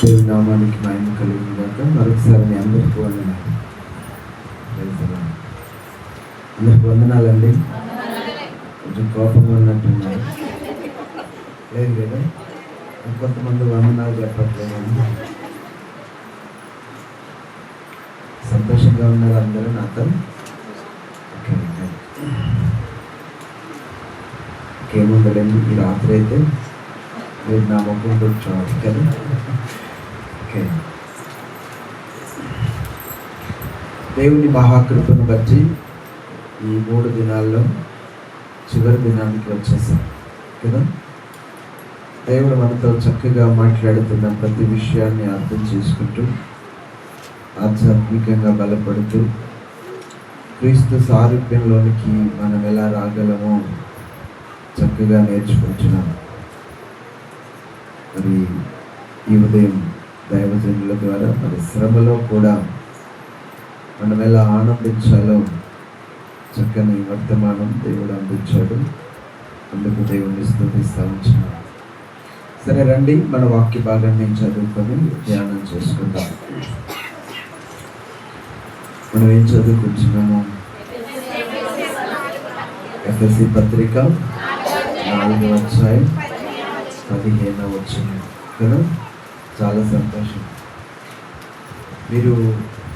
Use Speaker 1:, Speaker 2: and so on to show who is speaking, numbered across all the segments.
Speaker 1: దేవుని నామానికి మహిమ కలుగును గాక. మరొకసారి మీ అందరికీ వందనాలు. అందరికి వందనాలండి. కొంచెం కోపంగా ఉన్నట్టున్నారు, లేదు కదా? కొంతమంది వందనాలు చెప్పట్లేదు. సంతోషంగా ఉన్నారు అందరూ నాతో? ఇంకేముండదండి, ఈ రాత్రి అయితే మీరు నా ముఖం కూర్చోవాలి కదా. ఓకే, దేవుని మహాకృపను బట్టి ఈ 3 దినాల్లో చివరి దినానికి వచ్చేసాం కదా. దేవుడు మనతో చక్కగా మాట్లాడుతున్న ప్రతి విషయాన్ని అర్థం చేసుకుంటూ ఆధ్యాత్మికంగా బలపడుతూ క్రీస్తు సారూప్యంలోనికి మనం ఎలా రాగలమో చక్కగా నేర్చుకుంటున్నాం. మరి ఈ ఉదయం దైవజనుల ద్వారా మరి శ్రమలో కూడా మనం ఎలా ఆనందించాలో చక్కని వర్తమానం దేవుడు అందించాడు. అందుకు దేవుడిని స్తుతిస్తూ ఉంటున్నాం. సరే రండి, మన వాక్య భాగాన్ని చదువుకొని ధ్యానం చేసుకుందాం. మనం ఏం చదువుకుంటున్నాము? ఎఫెసీ పత్రిక 4వ అధ్యాయం 15వ వచనం కదా. చాలా సంతోషం, మీరు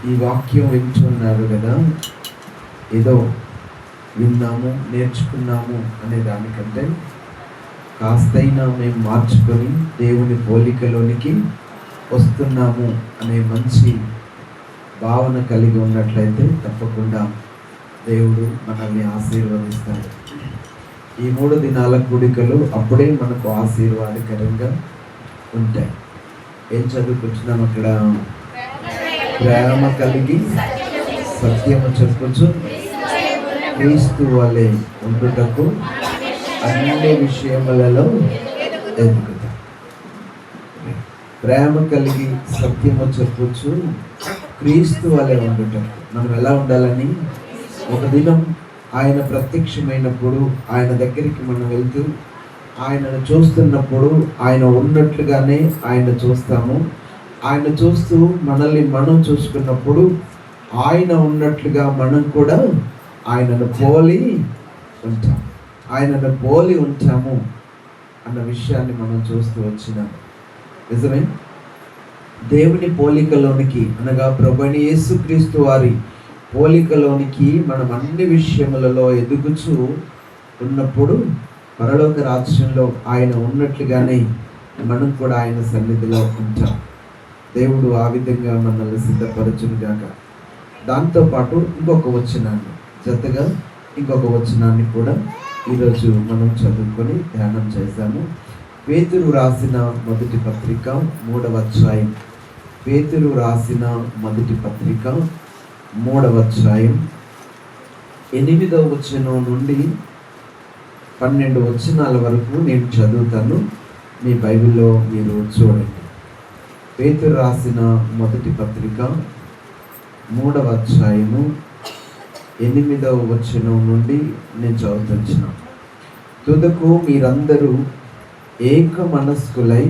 Speaker 1: ఈ వాక్యం వింటున్నారు కదా. ఏదో విన్నాము నేర్చుకున్నాము అనే దానికంటే కాస్తైనా మేము మార్చుకొని దేవుని పోలికలోనికి వస్తున్నాము అనే మంచి భావన కలిగి ఉన్నట్లయితే తప్పకుండా దేవుడు మనల్ని ఆశీర్వదిస్తాడు. ఈ 3 దినాల కూడికలు అప్పుడే మనకు ఆశీర్వాదకరంగా ఉంటాయి. ఏం చదువుకుంటున్నాం అక్కడ? ప్రేమ కలిగి సత్యము చెప్పొచ్చు, క్రీస్తు వలె ఉండుటకు అన్ని విషయములలో ఎదుగుతాం. ప్రేమ కలిగి సత్యము చెప్పొచ్చు, క్రీస్తు వలె ఉండుటకు. మనం ఎలా ఉండాలని? ఒక దినం ఆయన ప్రత్యక్షమైనప్పుడు ఆయన దగ్గరికి మనం వెళ్తూ ఆయనను చూస్తున్నప్పుడు ఆయన ఉన్నట్లుగానే ఆయన చూస్తాము. ఆయన చూస్తూ మనల్ని మనం చూసుకున్నప్పుడు ఆయన ఉన్నట్లుగా మనం కూడా ఆయనను పోలి ఉంటాం. ఆయనను పోలి ఉంటాము అన్న విషయాన్ని మనం చూస్తూ వచ్చినాం. నిజమే, దేవుని పోలికలోనికి అనగా ప్రభువైన యేసుక్రీస్తు వారి పోలికలోనికి మనం అన్ని విషయములలో ఎదుగుచూ ఉన్నప్పుడు పరలోక రాజ్యంలో ఆయన ఉన్నట్లుగానే మనం కూడా ఆయన సన్నిధిలో ఉంటాం. దేవుడు ఆ విధంగా మనల్ని సిద్ధపరచును గాక. దాంతోపాటు ఇంకొక వచనాన్ని జతగా ఇంకొక వచనాన్ని కూడా ఈరోజు మనం చదువుకొని ధ్యానం చేశాము. పేతురు రాసిన మొదటి పత్రిక 3వ అధ్యాయం. పేతురు రాసిన మొదటి పత్రిక 3వ అధ్యాయం 8వ వచనం నుండి 12 వచనాల వరకు నేను చదువుతాను. మీ బైబిల్లో మీరు చూడండి. పేతురు రాసిన మొదటి పత్రిక 3వ అధ్యాయము 8వ వచనం నుండి నేను చదువుతున్నా. తుదకు మీరందరూ ఏక మనస్కులై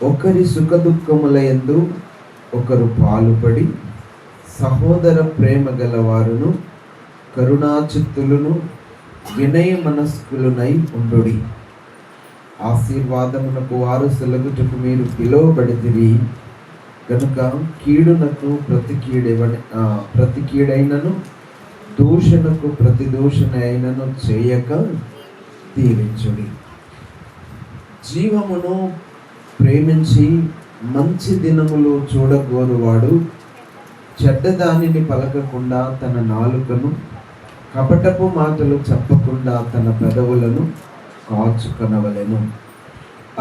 Speaker 1: ఒకరి సుఖ దుఃఖముల యందు ఒకరు పాలుపడి సహోదర ప్రేమ గలవారును కరుణాచిత్తులను వినయ మనస్కులునై ఉండుడి. ఆశీర్వాదమునకు వారసులగుటకు మీరు పిలువబడితిరి కనుక కీడునకు ప్రతి కీడైనను దూషణకు ప్రతి దూషణ అయినను చేయక దీవించుడి. జీవమును ప్రేమించి మంచి దినములు చూడగోరువాడు చెడ్డదానిని పలకకుండా తన నాలుకను, కపటపు మాటలు చెప్పకుండా తన పెదవులను కాచుకొనవలెను.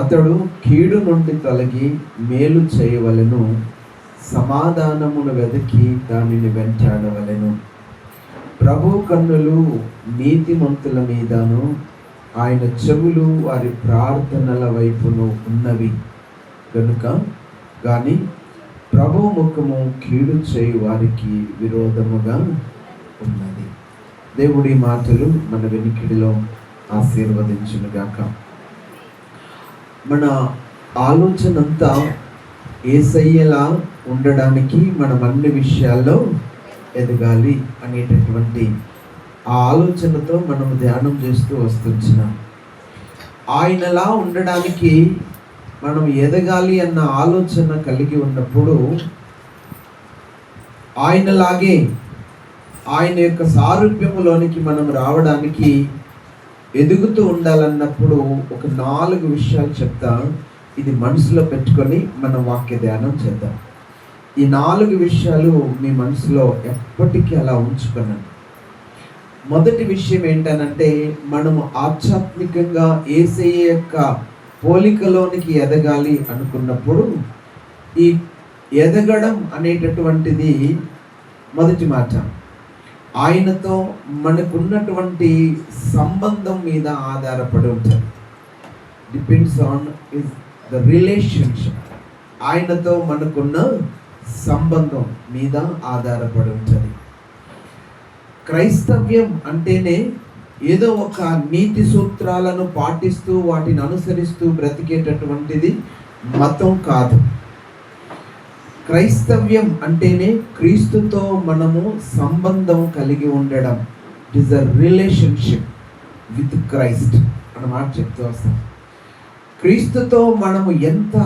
Speaker 1: అతడు కీడు నుండి తొలగి మేలు చేయవలెను, సమాధానమును వెతికి దానిని వెంటాడవలెను. ప్రభు కన్నులు నీతిమంతుల మీదను ఆయన చెవులు వారి ప్రార్థనల వైపును ఉన్నవి కనుక కానీ ప్రభు ముఖము కీడు చేయు వారికి విరోధముగా ఉన్నది. దేవుడి మాటలు మన వెనుకిడిలో ఆశీర్వదించునుగాక. మన ఆలోచన అంతా యేసయ్యలా ఉండడానికి మనం అన్ని విషయాల్లో ఎదగాలి అనేటటువంటి ఆ ఆలోచనతో మనం ధ్యానం చేస్తూ వస్తున్నాం. ఆయనలా ఉండడానికి మనం ఎదగాలి అన్న ఆలోచన కలిగి ఉన్నప్పుడు, ఆయనలాగే ఆయన యొక్క సారూప్యములోనికి మనం రావడానికి ఎదుగుతూ ఉండాలన్నప్పుడు ఒక 4 విషయాలు చెప్తా. ఇది మనసులో పెట్టుకొని మనం వాక్య ధ్యానం చేద్దాం. ఈ 4 విషయాలు మీ మనసులో ఎప్పటికీ అలా ఉంచుకున్నాను. మొదటి విషయం ఏంటనంటే, మనము ఆధ్యాత్మికంగా యేసయ్య యొక్క పోలికలోనికి ఎదగాలి అనుకున్నప్పుడు, ఈ ఎదగడం అనేటటువంటిది మొదటి మాట ఆయనతో మనకున్నటువంటి సంబంధం మీద ఆధారపడి ఉంటుంది. Depends on is the relationship. ఆయనతో మనకున్న సంబంధం మీద ఆధారపడి ఉంటుంది. క్రైస్తవ్యం అంటేనే ఏదో ఒక నీతి సూత్రాలను పాటిస్తూ వాటిని అనుసరిస్తూ బ్రతికేటటువంటిది మతం కాదు. క్రైస్తవ్యం అంటేనే క్రీస్తుతో మనము సంబంధం కలిగి ఉండడం. It is a relationship with Christ అన్నమాట చెప్తూ వస్తాం. క్రీస్తుతో మనము ఎంత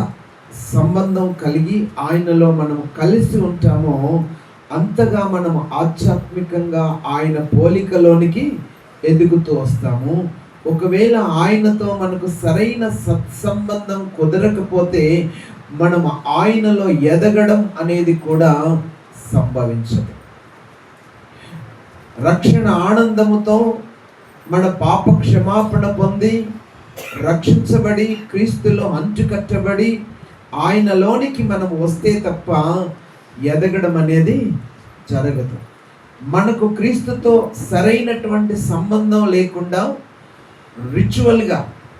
Speaker 1: సంబంధం కలిగి ఆయనలో మనము కలిసి ఉంటామో అంతగా మనము ఆధ్యాత్మికంగా ఆయన పోలికలోనికి ఎదుగుతూ వస్తాము. ఒకవేళ ఆయనతో మనకు సరైన సత్సంబంధం కుదరకపోతే మనం ఆయనలో ఎదగడం అనేది కూడా సంభవించదు. రక్షణ ఆనందముతో మన పాప క్షమాపణ పొంది రక్షించబడి క్రీస్తులో అంటుకట్టబడి ఆయనలోనికి మనం వస్తే తప్ప ఎదగడం అనేది జరగదు. మనకు క్రీస్తుతో సరైనటువంటి సంబంధం లేకుండా రిచువల్గా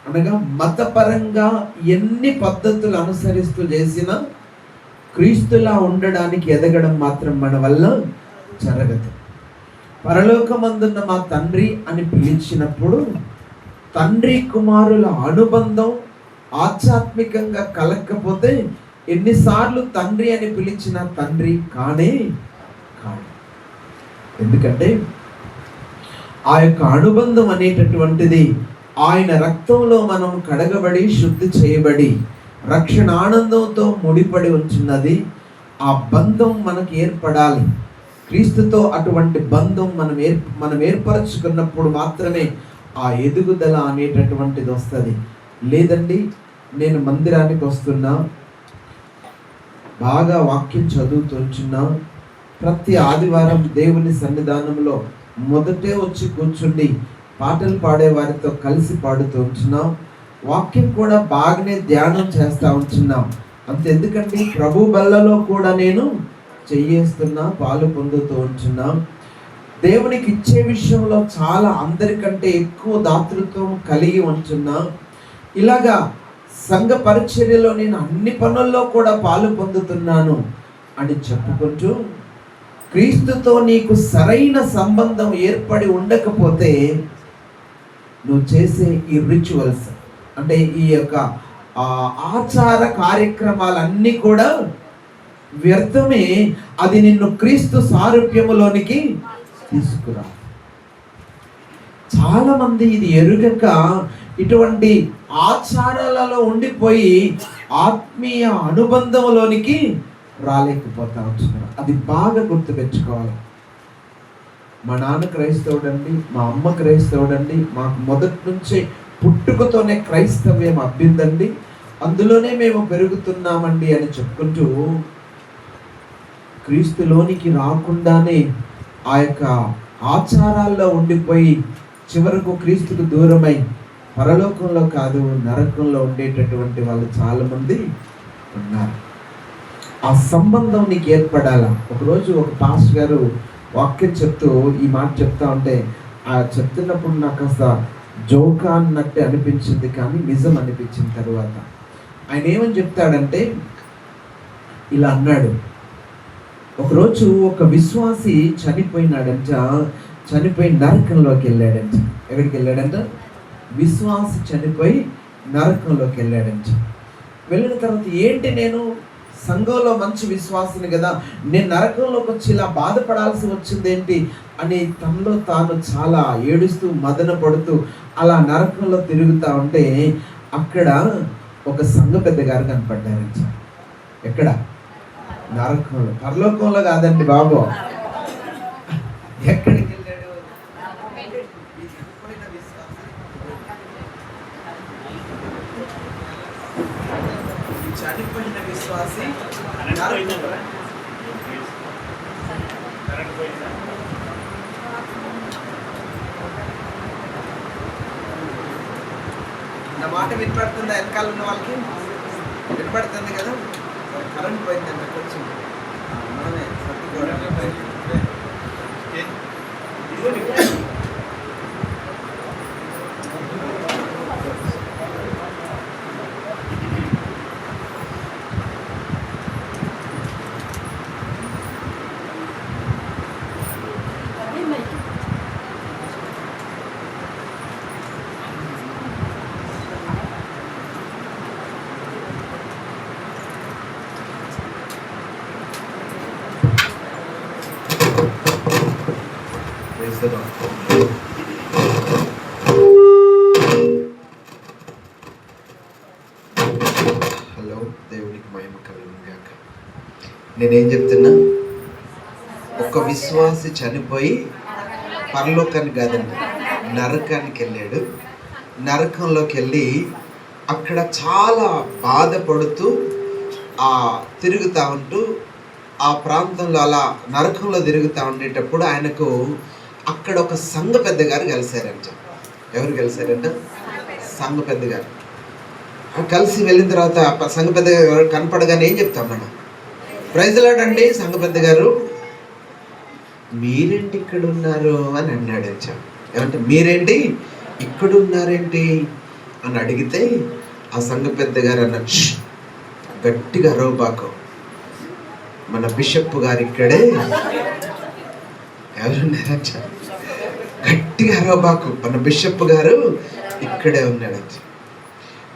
Speaker 1: అనగా మతపరంగా ఎన్ని పద్ధతులు అనుసరిస్తూ చేసినా క్రీస్తులా ఉండడానికి ఎదగడం మాత్రం మన వల్ల జరగదు. పరలోకమందున్న మా తండ్రి అని పిలిచినప్పుడు తండ్రి కుమారుల అనుబంధం ఆధ్యాత్మికంగా కలగకపోతే ఎన్నిసార్లు తండ్రి అని పిలిచిన తండ్రి కానే కాదు. ఎందుకంటే ఆ యొక్క అనుబంధం అనేటటువంటిది ఆయన రక్తంలో మనం కడగబడి శుద్ధి చేయబడి రక్షణ ఆనందంతో ముడిపడి ఉంచున్నది. ఆ బంధం మనకు ఏర్పడాలి. క్రీస్తుతో అటువంటి బంధం మనం ఏర్పరచుకున్నప్పుడు మాత్రమే ఆ ఎదుగుదల అనేటటువంటిది వస్తుంది. లేదండి, నేను మందిరానికి వస్తున్నా, బాగా వాక్యం చదువుతుంటున్నా, ప్రతి ఆదివారం దేవుని సన్నిధానంలో మొదటే వచ్చి కూర్చుండి పాటలు పాడే వారితో కలిసి పాడుతూ ఉంటున్నాం, వాక్యం కూడా బాగానే ధ్యానం చేస్తూ ఉంటున్నాం. అంతెందుకండి, ప్రభు బల్లలో కూడా నేను చెయ్యేస్తున్నా, పాలు పొందుతూ ఉంటున్నాం. దేవునికి ఇచ్చే విషయంలో చాలా అందరికంటే ఎక్కువ దాతృత్వం కలిగి ఉంటున్నా. ఇలాగా సంఘ పరిచర్యలో నేను అన్ని పనుల్లో కూడా పాలు పొందుతున్నాను అని చెప్పుకుంటూ క్రీస్తుతో నీకు సరైన సంబంధం ఏర్పడి ఉండకపోతే నువ్వు చేసే ఈ రిచువల్స్ అంటే ఈ యొక్క ఆచార కార్యక్రమాలన్నీ కూడా వ్యర్థమే. అది నిన్ను క్రీస్తు సారూప్యములోనికి తీసుకురా. చాలా మంది ఇది ఎరుగక ఇటువంటి ఆచారాలలో ఉండిపోయి ఆత్మీయ అనుబంధంలోనికి రాలేకపోతా ఉంటున్నారు. అది బాగా గుర్తుపెట్టుకోవాలి. మా నాన్న క్రైస్తవుడండి, మా అమ్మ క్రైస్తవుడండి, మాకు మొదటి నుంచే పుట్టుకతోనే క్రైస్తవ్యం అబ్బిందండి, అందులోనే మేము పెరుగుతున్నామండి అని చెప్పుకుంటూ క్రీస్తులోనికి రాకుండానే ఆ యొక్క ఆచారాల్లో ఉండిపోయి చివరకు క్రీస్తుకు దూరమై పరలోకంలో కాదు నరకంలో ఉండేటటువంటి వాళ్ళు చాలామంది ఉన్నారు. ఆ సంబంధం నీకు ఏర్పడాలా. ఒకరోజు ఒక పాస్టర్ గారు వాక్యం చెప్తూ ఈ మాట చెప్తా ఉంటే ఆ చెప్తున్నప్పుడు నాకు కాస్త జోకా అన్నట్టు అనిపించింది, కానీ నిజం అనిపించిన తర్వాత ఆయన ఏమని చెప్తాడంటే ఇలా అన్నాడు. ఒకరోజు ఒక విశ్వాసి చనిపోయినాడంట, చనిపోయి నరకంలోకి వెళ్ళాడంట. ఎక్కడికి వెళ్ళాడంట? విశ్వాసి చనిపోయి నరకంలోకి వెళ్ళాడంట. వెళ్ళిన తర్వాత ఏంటి నేను సంఘంలో మంచి విశ్వాసిని కదా, నేను నరకంలోకి వచ్చి ఇలా బాధపడాల్సి వచ్చింది ఏంటి అని తనలో తాను చాలా ఏడుస్తూ మదన పడుతూ అలా నరకంలో తిరుగుతూ ఉంటే అక్కడ ఒక సంఘ పెద్ద గారు కనపడ్డారు. ఎక్కడ? నరకంలో. పరలోకంలో కాదండి బాబు. ఎక్కడికి వెళ్ళాడు? చనిపోయిన విశ్వాసి నా మాట వినపడుతుందా? వెనకాల ఉన్న వాళ్ళకి వినపడుతుంది కదా. కరెంట్ పోయిందండి కొంచెం, మనమే సర్దుకోవడం. హలో, దేవునికి మహిమ కలుగును గాక. నేనేం చెప్తున్నా? ఒక విశ్వాసి చనిపోయి పరలోకానికి కాదండి, నరకానికి వెళ్ళాడు. నరకంలోకి వెళ్ళి అక్కడ చాలా బాధపడుతూ తిరుగుతూ ఉంటూ ఆ ప్రాంతంలో అలా నరకంలో తిరుగుతూ ఉండేటప్పుడు ఆయనకు అక్కడ ఒక సంఘ పెద్ద గారు కలిశారంట. ఎవరు కలిశారంట? సంఘ పెద్ద గారు. కలిసి వెళ్ళిన తర్వాత సంఘ పెద్ద గారు కనపడగానే ఏం చెప్తాం మనం? ప్రైజ్ లార్డ్ అండి, సంఘ పెద్ద గారు మీరేంటి ఇక్కడ ఉన్నారు అని అన్నాడు. ఏమంటే మీరేంటి ఇక్కడ ఉన్నారేంటి అని అడిగితే ఆ సంఘ పెద్ద గారు అన్నట్టు గట్టిగా అరవబాకు, మన బిషప్ గారు ఇక్కడే. ఎవరున్నారంట? గట్టిగా అరవబాకు, మన బిషప్ గారు ఇక్కడే ఉన్నాడంట.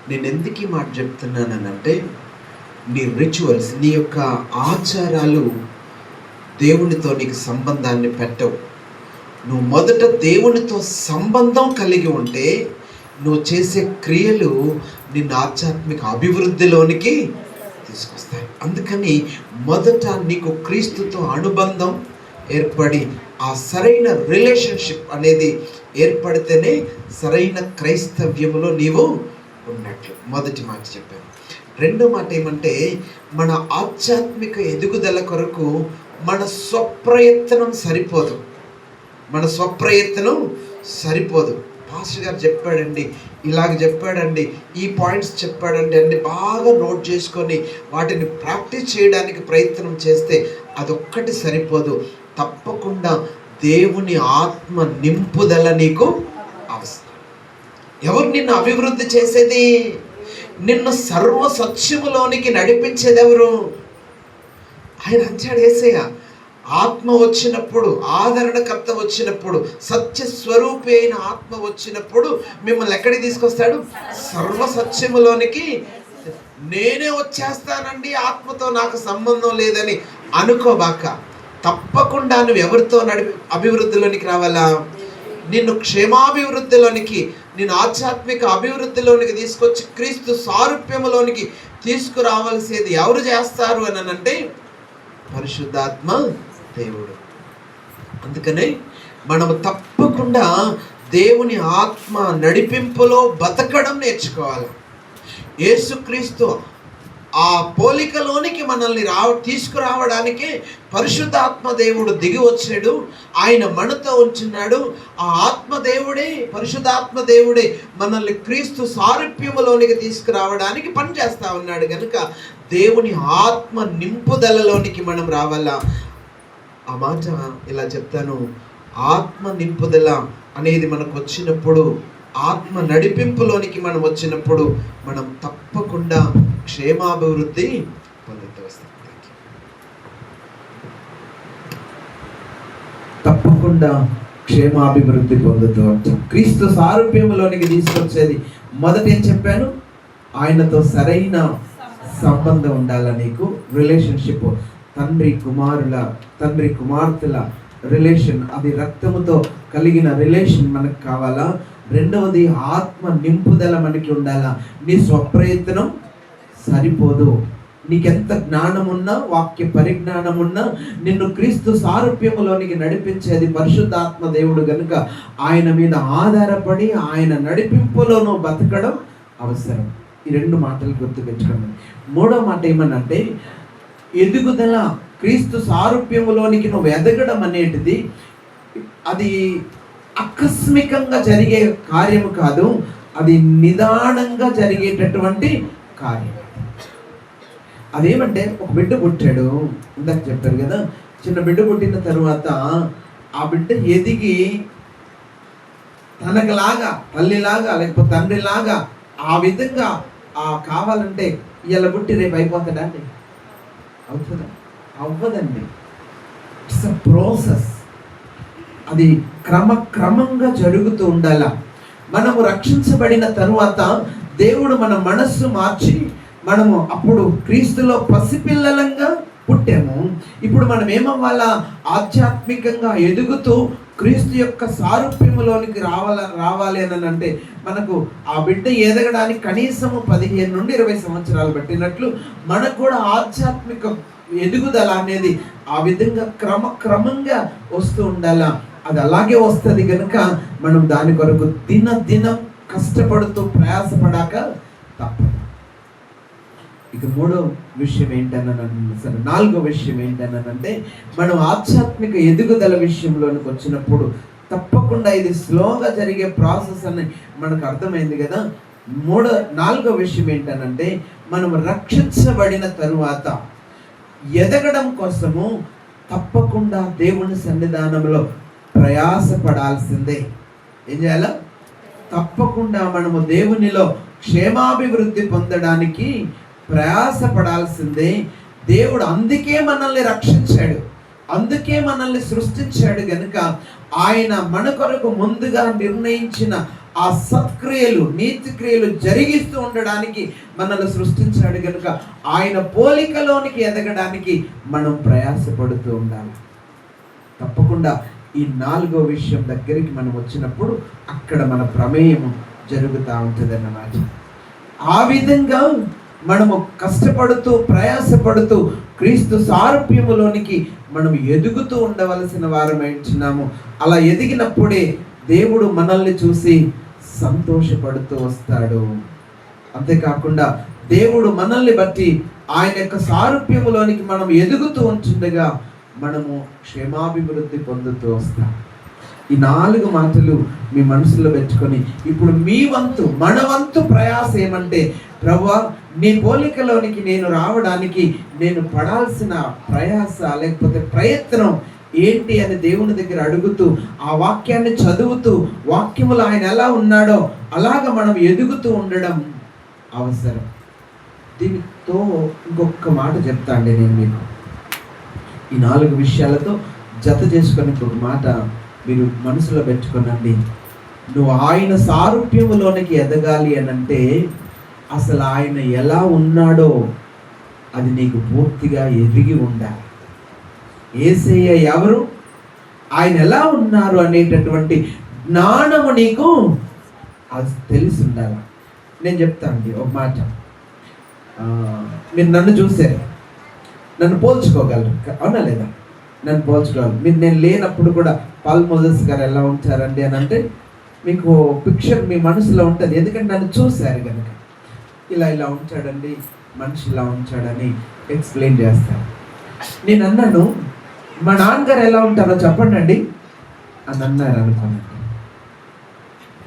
Speaker 1: నేను ఎందుకు ఈ మాట చెప్తున్నానంటే, నీ రిచువల్స్, నీ యొక్క ఆచారాలు దేవునితో నీకు సంబంధాన్ని పెట్టవు. నువ్వు మొదట దేవునితో సంబంధం కలిగి ఉంటే నువ్వు చేసే క్రియలు నిన్ను ఆధ్యాత్మిక అభివృద్ధిలోనికి తీసుకొస్తాయి. అందుకని మొదట నీకు క్రీస్తుతో అనుబంధం ఏర్పడి ఆ సరైన రిలేషన్షిప్ అనేది ఏర్పడితేనే సరైన క్రైస్తవ్యంలో నీవు ఉన్నట్లు. మొదటి మాట చెప్పాను. రెండో మాట ఏమంటే, మన ఆధ్యాత్మిక ఎదుగుదల కొరకు మన స్వప్రయత్నం సరిపోదు. మన స్వప్రయత్నం సరిపోదు. పాస్టర్ గారు చెప్పాడండి, ఇలాగ చెప్పాడండి, ఈ పాయింట్స్ చెప్పాడండి అన్ని బాగా నోట్ చేసుకొని వాటిని ప్రాక్టీస్ చేయడానికి ప్రయత్నం చేస్తే అదొక్కటి సరిపోదు. తప్పకుండా దేవుని ఆత్మ నింపుదల నీకు అవసరం. ఎవరు నిన్ను అభివృద్ధి చేసేది? నిన్ను సర్వ సత్యములోనికి నడిపించేది ఎవరు? ఆయన అంచాడు యేసయ్య. ఆత్మ వచ్చినప్పుడు, ఆదరణకర్త వచ్చినప్పుడు, సత్య స్వరూపి అయిన ఆత్మ వచ్చినప్పుడు మిమ్మల్ని ఎక్కడికి తీసుకొస్తాడు? సర్వ సత్యములోనికి. నేనే వచ్చేస్తానండి, ఆత్మతో నాకు సంబంధం లేదని అనుకోబాక. తప్పకుండా నువ్వు ఎవరితో అభివృద్ధిలోనికి రావాలా? నిన్ను క్షేమాభివృద్ధిలోనికి, నేను ఆధ్యాత్మిక అభివృద్ధిలోనికి తీసుకొచ్చి క్రీస్తు సారూప్యములోనికి తీసుకురావాల్సేది ఎవరు చేస్తారు అని అంటే పరిశుద్ధాత్మ దేవుడు. అందుకనే మనము తప్పకుండా దేవుని ఆత్మ నడిపింపులో బతకడం నేర్చుకోవాలి. యేసుక్రీస్తు ఆ పోలికలోనికి మనల్ని తీసుకురావడానికి పరిశుద్ధాత్మ దేవుడు దిగి వచ్చాడు. ఆయన మనతో ఉంచున్నాడు. ఆ ఆత్మదేవుడే, పరిశుద్ధాత్మ దేవుడే మనల్ని క్రీస్తు సారూప్యములోనికి తీసుకురావడానికి పనిచేస్తా ఉన్నాడు. కనుక దేవుని ఆత్మ నింపుదలలోనికి మనం రావాలా. ఆ మాట ఇలా చెప్తాను, ఆత్మ నింపుదల అనేది మనకు వచ్చినప్పుడు, ఆత్మ నడిపింపులోనికి మనం వచ్చినప్పుడు మనం తప్పకుండా క్షేమాభివృద్ధి పొందుతూ వస్తాం. తప్పకుండా క్షేమాభివృద్ధి పొందుతూ వచ్చాం. క్రీస్తు సారూప్యములోనికి తీసుకొచ్చేది మొదట ఏం చెప్పాను? ఆయనతో సరైన సంబంధం ఉండాలా నీకు, రిలేషన్షిప్, తండ్రి కుమార్తెల రిలేషన్, అది రక్తముతో కలిగిన రిలేషన్ మనకు కావాలా. రెండవది ఆత్మ నింపుదల మనకి ఉండాలా. నీ స్వప్రయత్నం సరిపోదు. నీకెంత జ్ఞానం ఉన్నా, వాక్య పరిజ్ఞానం ఉన్నా, నిన్ను క్రీస్తు సారూప్యములోనికి నడిపించేది పరిశుద్ధాత్మ దేవుడు గనుక ఆయన మీద ఆధారపడి ఆయన నడిపింపులోనూ బతకడం అవసరం. ఈ రెండు మాటలు గుర్తుపెట్టుకోండి. మూడో మాట ఏమనంటే, ఎదుగుదల, క్రీస్తు సారూప్యములోనికి నువ్వు ఎదగడం అనేటిది అది ఆకస్మికంగా జరిగే కార్యము కాదు, అది నిదానంగా జరిగేటటువంటి కార్యం. అదేమంటే, ఒక బిడ్డ పుట్టాడు, ఇందాక చెప్పారు కదా, చిన్న బిడ్డ పుట్టిన తర్వాత ఆ బిడ్డ ఎదిగి తనకులాగా, తల్లిలాగా లేకపోతే తండ్రిలాగా ఆ విధంగా కావాలంటే ఇలా పుట్టి రేపు అయిపోతాడా అండి? అవుతుందా? అవ్వదండి. It's a process. అది క్రమంగా జరుగుతూ ఉండాల. మనము రక్షించబడిన తరువాత దేవుడు మన మనస్సు మార్చి, మనము అప్పుడు క్రీస్తులో పసిపిల్లలంగా పుట్టాము. ఇప్పుడు మనం ఏమవ్వాలా? ఆధ్యాత్మికంగా ఎదుగుతూ క్రీస్తు యొక్క సారూప్యములోనికి రావాలి అని అంటే, మనకు ఆ బిడ్డ ఎదగడానికి కనీసము 15 నుండి 20 సంవత్సరాలు పట్టినట్లు మనకు కూడా ఆధ్యాత్మిక ఎదుగుదల అనేది ఆ విధంగా క్రమంగా వస్తూ ఉండాలా. అది అలాగే వస్తుంది కనుక మనం దాని కొరకు దినం కష్టపడుతూ ప్రయాసపడాక తప్పదు. ఇక మూడో విషయం ఏంటనంటే, నాలుగో విషయం ఏంటనంటే, మనం ఆధ్యాత్మిక ఎదుగుదల విషయంలోనికి వచ్చినప్పుడు తప్పకుండా ఇది స్లోగా జరిగే ప్రాసెస్ అని మనకు అర్థమైంది కదా. నాలుగో విషయం ఏంటనంటే, మనం రక్షించబడిన తరువాత ఎదగడం కోసము తప్పకుండా దేవుని సన్నిధానంలో ప్రయాసపడాల్సిందే. ఏం చేయాలా? తప్పకుండా మనము దేవునిలో క్షేమాభివృద్ధి పొందడానికి ప్రయాసపడాల్సిందే. దేవుడు అందుకే మనల్ని రక్షించాడు, అందుకే మనల్ని సృష్టించాడు గనుక ఆయన మన కొరకు ముందుగా నిర్ణయించిన ఆ సత్క్రియలు, నీతి క్రియలు జరిగిస్తూ ఉండడానికి మనల్ని సృష్టించాడు గనుక ఆయన పోలికలోనికి ఎదగడానికి మనం ప్రయాసపడుతూ ఉండాలి. తప్పకుండా ఈ నాలుగో విషయం దగ్గరికి మనం వచ్చినప్పుడు అక్కడ మన ప్రమేయం జరుగుతూ ఉంటుంది అన్నమాట. ఆ విధంగా మనము కష్టపడుతూ ప్రయాసపడుతూ క్రీస్తు సారూప్యములోనికి మనం ఎదుగుతూ ఉండవలసిన వారమైంటున్నాము. అలా ఎదిగినప్పుడే దేవుడు మనల్ని చూసి సంతోషపడుతూ వస్తాడు. అంతేకాకుండా దేవుడు మనల్ని బట్టి ఆయన యొక్క సారూప్యములోనికి మనం ఎదుగుతూ ఉంటుండగా మనము క్షేమాభివృద్ధి పొందుతూ వస్తాం. ఈ 4 మాటలు మీ మనసులో పెట్టుకొని ఇప్పుడు మీ వంతు, మన వంతు ప్రయాస ఏమంటే, ప్రభువా నీ పోలికలోనికి నేను రావడానికి నేను పడాల్సిన ప్రయాస లేకపోతే ప్రయత్నం ఏంటి అని దేవుని దగ్గర అడుగుతూ, ఆ వాక్యాన్ని చదువుతూ, వాక్యములు ఆయన ఎలా ఉన్నాడో అలాగ మనం ఎదుగుతూ ఉండడం అవసరం. దీనితో ఇంకొక మాట చెప్తా అండి నేను మీకు. ఈ 4 విషయాలతో జత చేసుకొని ఇంకొక మాట మీరు మనసులో పెట్టుకోనండి. నువ్వు ఆయన సారూప్యములోనికి ఎదగాలి అనంటే అసలు ఆయన ఎలా ఉన్నాడో అది నీకు పూర్తిగా ఎదిగి ఉండాలి. యేసయ్య ఎవరు, ఆయన ఎలా ఉన్నారు అనేటటువంటి జ్ఞానము నీకు అది తెలిసి ఉండాలి. నేను చెప్తానండి ఒక మాట. మీరు నన్ను చూసారు, నన్ను పోల్చుకోగలరు, అవునా లేదా? నన్ను పోల్చుకోవాలి. మీరు నేను లేనప్పుడు కూడా పాల్ మోజెస్ గారు ఎలా ఉంటారండి అని అంటే మీకు పిక్చర్ మీ మనసులో ఉంటుంది. ఎందుకంటే నన్ను చూశారు కనుక ఇలా ఉంటాడండి, మనిషి ఇలా ఉంటాడని ఎక్స్ప్లెయిన్ చేస్తాను. నేను అన్నాను, మా నాన్నగారు ఎలా ఉంటారో చెప్పండి అండి అని అన్నారు అనుకున్నాను.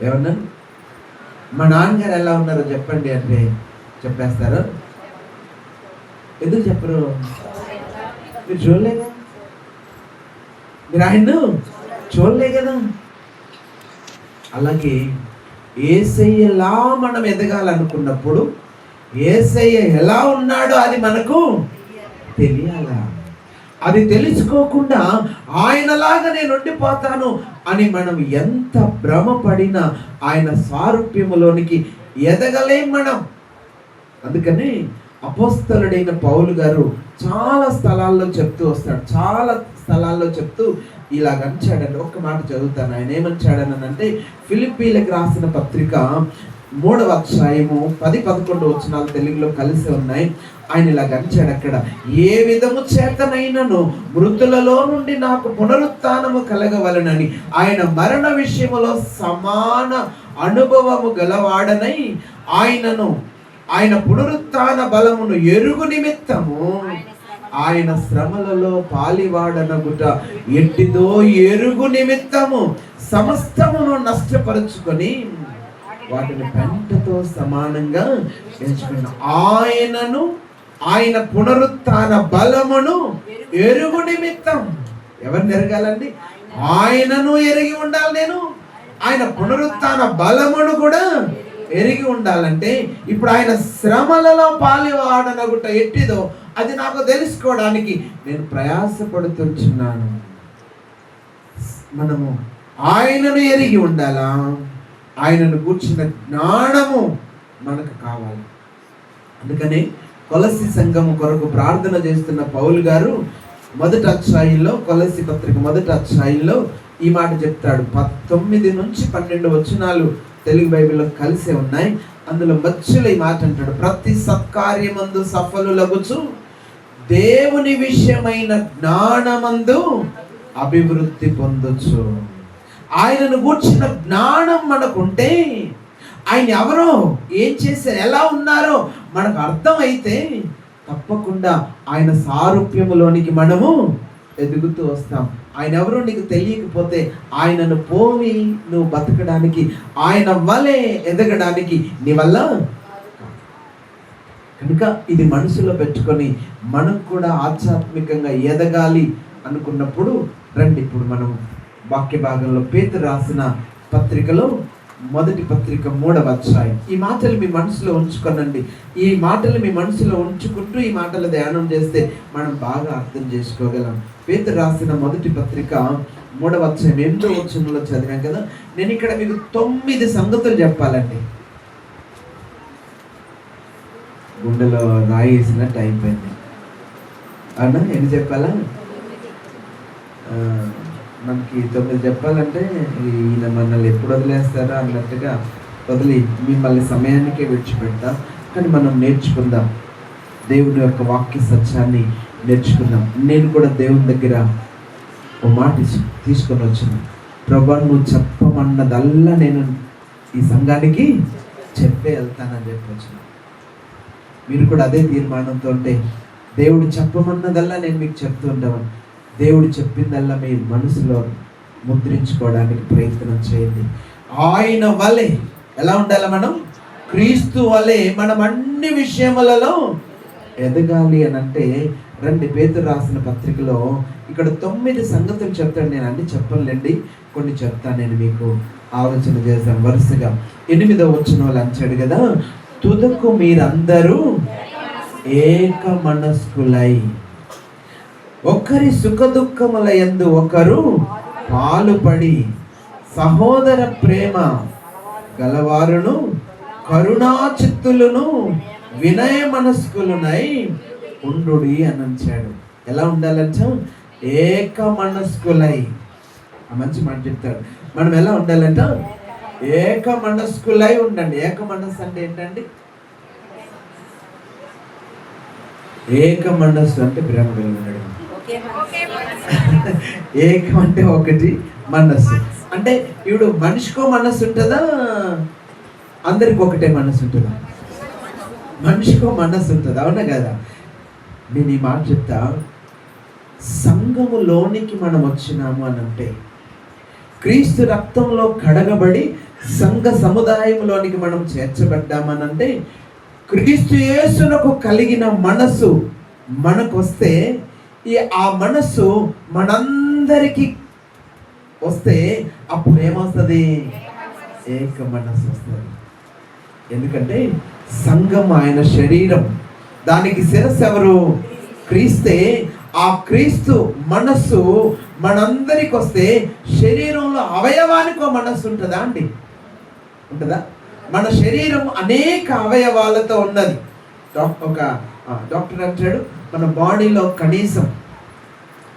Speaker 1: ఏమన్నాను? మా నాన్నగారు ఎలా ఉన్నారో చెప్పండి అంటే చెప్పేస్తారు. ఎందుకు చెప్పరు? మీరు చూడలేదా? మీరు ఆయన్ను చూడలే కదా. అలాగే యేసయ్యలా మనం ఎదగాలనుకున్నప్పుడు యేసయ్య ఎలా ఉన్నాడో అది మనకు తెలియాలా. అది తెలుసుకోకుండా ఆయనలాగా నేను ఉండిపోతాను అని మనం ఎంత భ్రమపడినా ఆయన సారూప్యములోనికి ఎదగలేం మనం. అందుకని అపోస్తలుడైన పౌలు గారు చాలా స్థలాల్లో చెప్తూ వస్తాడు. చాలా స్థలాల్లో చెప్తూ ఇలాగంచాడండి. ఒక్క మాట చదువుతాను. ఆయన ఏమంచాడనంటే, ఫిలిప్పీలకు రాసిన పత్రిక 3వ అధ్యాయము 10-11 వచనాలు తెలుగులో కలిసి ఉన్నాయి. ఆయన ఇలాగంచాడు అక్కడ, ఏ విధము చేతనైనను మృతులలో నుండి నాకు పునరుత్థానము కలగవలనని ఆయన మరణ విషయములో సమాన అనుభవము గలవాడనై ఆయన పునరుత్థాన బలమును ఎరుగు నిమిత్తము ఆయన శ్రమలలో పాలివాడనగుట ఎట్టిదో ఎరుగు నిమిత్తము సమస్తమును నష్టపరుచుకొని వాటిని పెంటతో సమానంగా ఎంచుకున్న ఆయన పునరుత్థాన బలమును ఎరుగు నిమిత్తం. ఎవరిని ఎరగాలండి? ఆయనను ఎరిగి ఉండాలి నేను. ఆయన పునరుత్థాన బలమును కూడా ఎరిగి ఉండాలంటే ఇప్పుడు ఆయన శ్రమలలో పాలివాడనగుట ఎట్టిదో అది నాకు తెలుసుకోవడానికి నేను ప్రయాసపడుతున్నాను. మనము ఆయనను ఎరిగి ఉండాలా? ఆయనను కూర్చున్న జ్ఞానము మనకు కావాలి. అందుకని కొలసి సంఘము కొరకు ప్రార్థన చేస్తున్న పౌలు గారు మొదటి అధ్యాయంలో, కొలసి పత్రిక మొదటి అధ్యాయంలో ఈ మాట చెప్తాడు. 9-12 వచనాలు తెలుగు బైబిల్లో కలిసే ఉన్నాయి. అందులో మధ్యలో ఈ మాట అంటాడు, ప్రతి సత్కార్యమందు సఫలులగుచు దేవుని విషయమైన జ్ఞానమందు అభివృద్ధి పొందొచ్చు. ఆయనను గూర్చిన జ్ఞానం మనకుంటే, ఆయన ఎవరో, ఏం చేశారు, ఎలా ఉన్నారో మనకు అర్థమైతే తప్పకుండా ఆయన సారూప్యములోనికి మనము ఎదుగుతూ వస్తాం. ఆయన ఎవరో నీకు తెలియకపోతే ఆయనను పోవి నువ్వు బతకడానికి, ఆయన వలె ఎదగడానికి నీ వల్ల. కనుక ఇది మనసులో పెట్టుకొని మనం కూడా ఆధ్యాత్మికంగా ఎదగాలి అనుకున్నప్పుడు రండి, ఇప్పుడు మనం వాక్య భాగంలో పేతురు రాసిన పత్రికలో మొదటి పత్రిక 3వ అధ్యాయం. ఈ మాటలు మీ మనసులో ఉంచుకోనండి. ఈ మాటలు మీ మనసులో ఉంచుకుంటూ ఈ మాటలు ధ్యానం చేస్తే మనం బాగా అర్థం చేసుకోగలం. పేతురు రాసిన మొదటి పత్రిక 3వ అధ్యాయం 8వ వచనంలో చదివాం కదా. నేను ఇక్కడ మీకు 9 సంగతులు చెప్పాలండి. గుండెలో రాయి వేసినట్టు అయిపోయింది. అవునా? ఎన్ని చెప్పాలా? మనకి 9 చెప్పాలంటే ఈయన మనల్ని ఎప్పుడు వదిలేస్తారా అన్నట్టుగా వదిలి మిమ్మల్ని సమయానికే విడిచిపెడతా. కానీ మనం నేర్చుకుందాం, దేవుని యొక్క వాక్య సత్యాన్ని నేర్చుకుందాం. నేను కూడా దేవుని దగ్గర ఓ మాట తీసుకొని వచ్చాను. ప్రభా, నువ్వు చెప్పమన్నదల్లా నేను ఈ సంఘానికి చెప్పే వెళ్తానని చెప్పి వచ్చాను. మీరు కూడా అదే తీర్మానంతో ఉంటే, దేవుడు చెప్పమన్నదల్లా నేను మీకు చెప్తూ ఉంటాను. దేవుడు చెప్పిందల్లా మీ మనసులో ముద్రించుకోవడానికి ప్రయత్నం చేయండి. ఆయన వలె ఎలా ఉండాలి? మనం క్రీస్తు వలె మనం అన్ని విషయములలో ఎదగాలి అని అంటే రండి, పేతురు రాసిన పత్రికలో ఇక్కడ 9 సంగతులు చెప్తాను. నేను అన్ని చెప్పలేండి, కొన్ని చెప్తాను. నేను మీకు ఆలోచన చేశాను వరుసగా. 8వ వచనంలో అంచాడు కదా, తుదకు మీరందరూ ఏక మనస్కులై ఒకరి సుఖ దుఃఖముల యందు ఒకరు పాలుపడి సహోదర ప్రేమ గలవారును కరుణా చిత్తులను వినయ మనస్కులునై ఉండుడి అని అంచాడు. ఎలా ఉండాలంట? ఏక మనస్కులై. మంచి మాట చెప్తాడు. మనం ఎలా ఉండాలంట? ఏక మనస్కులై ఉండండి. ఏక మనస్సు అంటే ఏంటండి? ఏక మనస్సు అంటే ప్రేమ కలిగి ఉండడం. ఏకం అంటే ఒకటి, మనస్సు అంటే ఇప్పుడు మనిషికో మనస్సు ఉంటుందా? అందరికి ఒకటే మనస్సు ఉంటుందా? మనిషికో మనస్సు ఉంటుంది, అవునా కదా? నేను ఈ మాట చెప్తా, సంఘములోనికి మనం వచ్చినాము అని అంటే, క్రీస్తు రక్తంలో కడగబడి సంఘ సముదాయంలోనికి మనం చేర్చబడ్డామనంటే, క్రీస్తు యేసునకు కలిగిన మనస్సు మనకు వస్తే, ఆ మనస్సు మనందరికీ వస్తే అప్పుడు ఏమొస్తుంది? ఏక మనస్సు వస్తుంది. ఎందుకంటే సంఘం ఆయన శరీరం, దానికి శిరస్సు ఎవరు? క్రీస్తే. ఆ క్రీస్తు మనస్సు మనందరికి వస్తే శరీరంలో అవయవానికో మనస్సు ఉంటుందా అండి? ఉంటుందా? మన శరీరం అనేక అవయవాలతో ఉన్నది. ఒక డాక్టర్ అంటాడు, మన బాడీలో కనీసం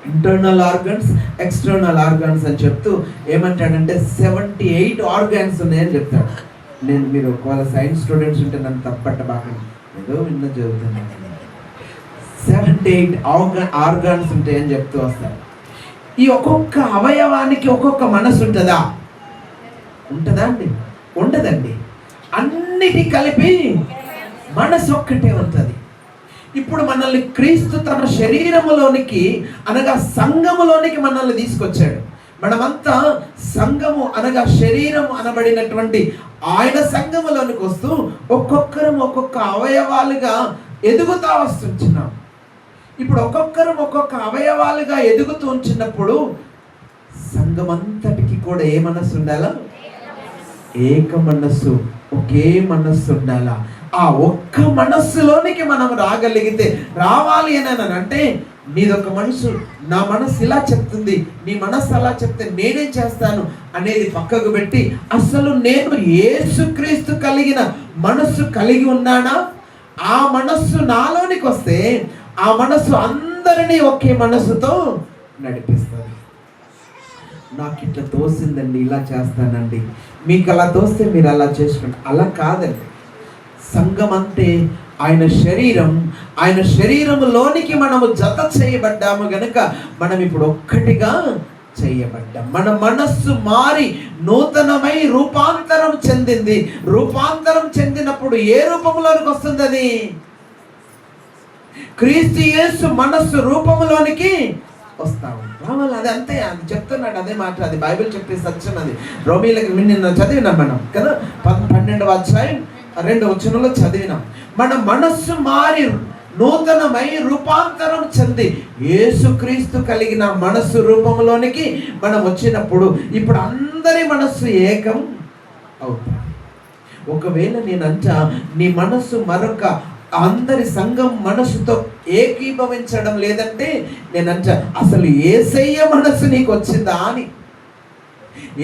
Speaker 1: ఇంటర్నల్ ఆర్గన్స్, ఎక్స్టర్నల్ ఆర్గన్స్ అని చెప్తూ ఏమంటాడంటే 78 ఆర్గాన్స్ ఉన్నాయని చెప్తాడు. మీరు ఒకవేళ సైన్స్ స్టూడెంట్స్ ఉంటే నన్ను తప్పట్ట బాకండి, ఏదో విన్న చదువుతున్నాను. 78 ఆర్గాన్స్ ఉంటాయని చెప్తూ వస్తారు. ఈ ఒక్కొక్క అవయవానికి ఒక్కొక్క మనసు ఉంటుందా? ఉంటుందా అండి? ఉండదండి. అన్నిటి కలిపి మనసు ఒక్కటే ఉంటుంది. ఇప్పుడు మనల్ని క్రీస్తు తన శరీరములోనికి అనగా సంఘములోనికి మనల్ని తీసుకొచ్చాడు. మనమంతా సంఘము అనగా శరీరము అనబడినటువంటి ఆయన సంఘములోనికి వస్తూ ఒక్కొక్కరం ఒక్కొక్క అవయవాలుగా ఎదుగుతా వస్తున్నాం. ఇప్పుడు ఒక్కొక్కరం ఒక్కొక్క అవయవాలుగా ఎదుగుతూ ఉంచినప్పుడు సంఘమంతటికి కూడా ఏ మనస్సు ఉండాలా? ఏక మనస్సు, ఒకే మనస్సు ఉండాలా. ఆ ఒక్క మనస్సులోనికి మనం రాగలిగితే, రావాలి అని అంటే నీదొక మనసు, నా మనసు ఇలా చెప్తుంది, నీ మనసు అలా చెప్తే నేనేం చేస్తాను అనేది పక్కకు పెట్టి, అసలు నేను యేసుక్రీస్తు కలిగిన మనస్సు కలిగి ఉన్నానా? ఆ మనస్సు నాలోనికి వస్తే ఆ మనస్సు అందరినీ ఒకే మనస్సుతో నడిపిస్తుంది. నాకు ఇట్లా తోసిందండి, ఇలా చేస్తానండి, మీకు అలా తోస్తే మీరు అలా చేసుకోండి, అలా కాదండి. సంఘం అంటే ఆయన శరీరం, ఆయన శరీరములోనికి మనము జత చేయబడ్డాము గనుక మనం ఇప్పుడు ఒక్కటిగా చేయబడ్డాం. మన మనస్సు మారి నూతనమై రూపాంతరం చెందింది. రూపాంతరం చెందినప్పుడు ఏ రూపంలోనికి వస్తుంది? అది క్రీస్తు యేసు మనస్సు రూపంలోనికి వస్తా రావాలి. అది అంతే, అది చెప్తున్నాడు, అదే మాట, అది బైబిల్ చెప్పే సత్యం. అది రోమీలకు నిన్న చదివినాం మనం కదా, 12వ అధ్యాయం 2వ వచనంలో చదివినాం. మన మనస్సు మారి నూతనమై రూపాంతరం చెంది యేసుక్రీస్తు కలిగిన మనస్సు రూపంలోనికి మనం వచ్చినప్పుడు ఇప్పుడు అందరి మనస్సు ఏకం అవుతుంది. ఒకవేళ నేనంట నీ మనస్సు మరొక అందరి సంఘం మనస్సుతో ఏకీభవించడం లేదంటే నేనంట అసలు యేసయ్య మనస్సు నీకు వచ్చిందా అని.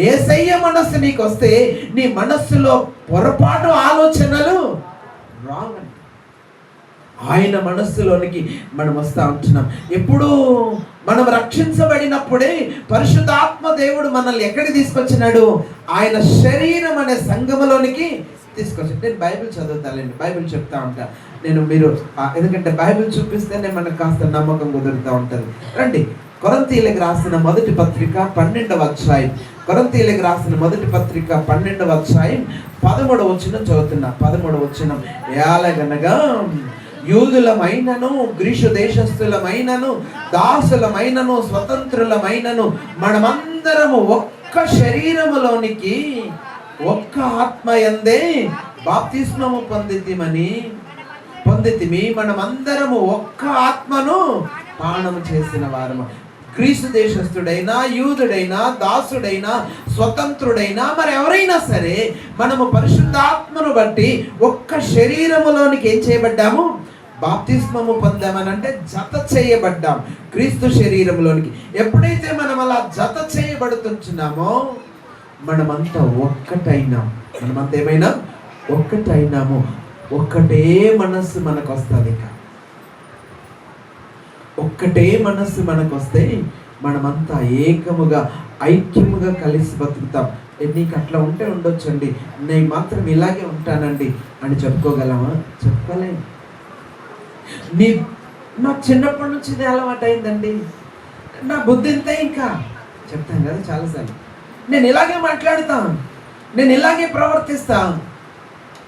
Speaker 1: యేసయ్య మనస్సు నీకు వస్తే నీ మనస్సులో పొరపాటు ఆలోచనలు రావండి. ఆయన మనస్సులోనికి మనం వస్తూ ఉంటున్నాం. ఎప్పుడు మనం రక్షించబడినప్పుడే పరిశుద్ధాత్మ దేవుడు మనల్ని ఎక్కడికి తీసుకొచ్చినాడు? ఆయన శరీరం అనే సంఘములోనికి తీసుకొచ్చి. నేను బైబిల్ చదువుతానండి, బైబిల్ చెప్తా ఉంటా నేను, మీరు ఎందుకంటే బైబిల్ చూపిస్తేనే మనకు కాస్త నమ్మకం కుదురుతూ ఉంటుంది. రండి, కొరింథీయులకు రాసిన మొదటి పత్రిక 12వ అధ్యాయం, కొరింథీయులకు రాసిన మొదటి పత్రిక 12వ అధ్యాయం 13వ వచనం చదువుతున్నా. 13వ వచనం, ఎలాగనగా యూదులమైనను గ్రీసు దేశస్థులమైనను దాసులమైనను స్వతంత్రులమైనను మనమందరము ఒక్క శరీరములోనికి ఒక్క ఆత్మ యందే బాప్తిస్మము పొందితిమి. మనమందరము ఒక్క ఆత్మను పానము చేసిన వారము. గ్రీసు దేశస్థుడైనా, యూదుడైనా, దాసుడైనా, స్వతంత్రుడైనా, మరి ఎవరైనా సరే మనము పరిశుద్ధాత్మను బట్టి ఒక్క శరీరములోనికి ఏం చేయబడ్డాము? బాప్తిస్మము పొందామని అంటే జత చేయబడ్డాం క్రీస్తు శరీరంలోనికి. ఎప్పుడైతే మనం అలా జత చేయబడుతున్నామో మనమంతా ఒక్కటైనాం. మనమంతా ఏమైనా ఒక్కటైనాము. ఒక్కటే మనస్సు మనకు వస్తుంది. ఇక ఒక్కటే మనస్సు మనకు వస్తే మనమంతా ఏకముగా ఐక్యముగా కలిసి బతుకుతాం. నీకు అట్లా ఉంటే ఉండొచ్చండి, నేను మాత్రం ఇలాగే ఉంటానండి అని చెప్పుకోగలమా? చెప్పుకోలేము. నాకు చిన్నప్పటి నుంచి ఇది అలవాటు అయిందండి, నా బుద్ధి ఇంతే, ఇంకా చెప్తాను కదా చాలాసార్లు, నేను ఇలాగే మాట్లాడతాను, నేను ఇలాగే ప్రవర్తిస్తాను,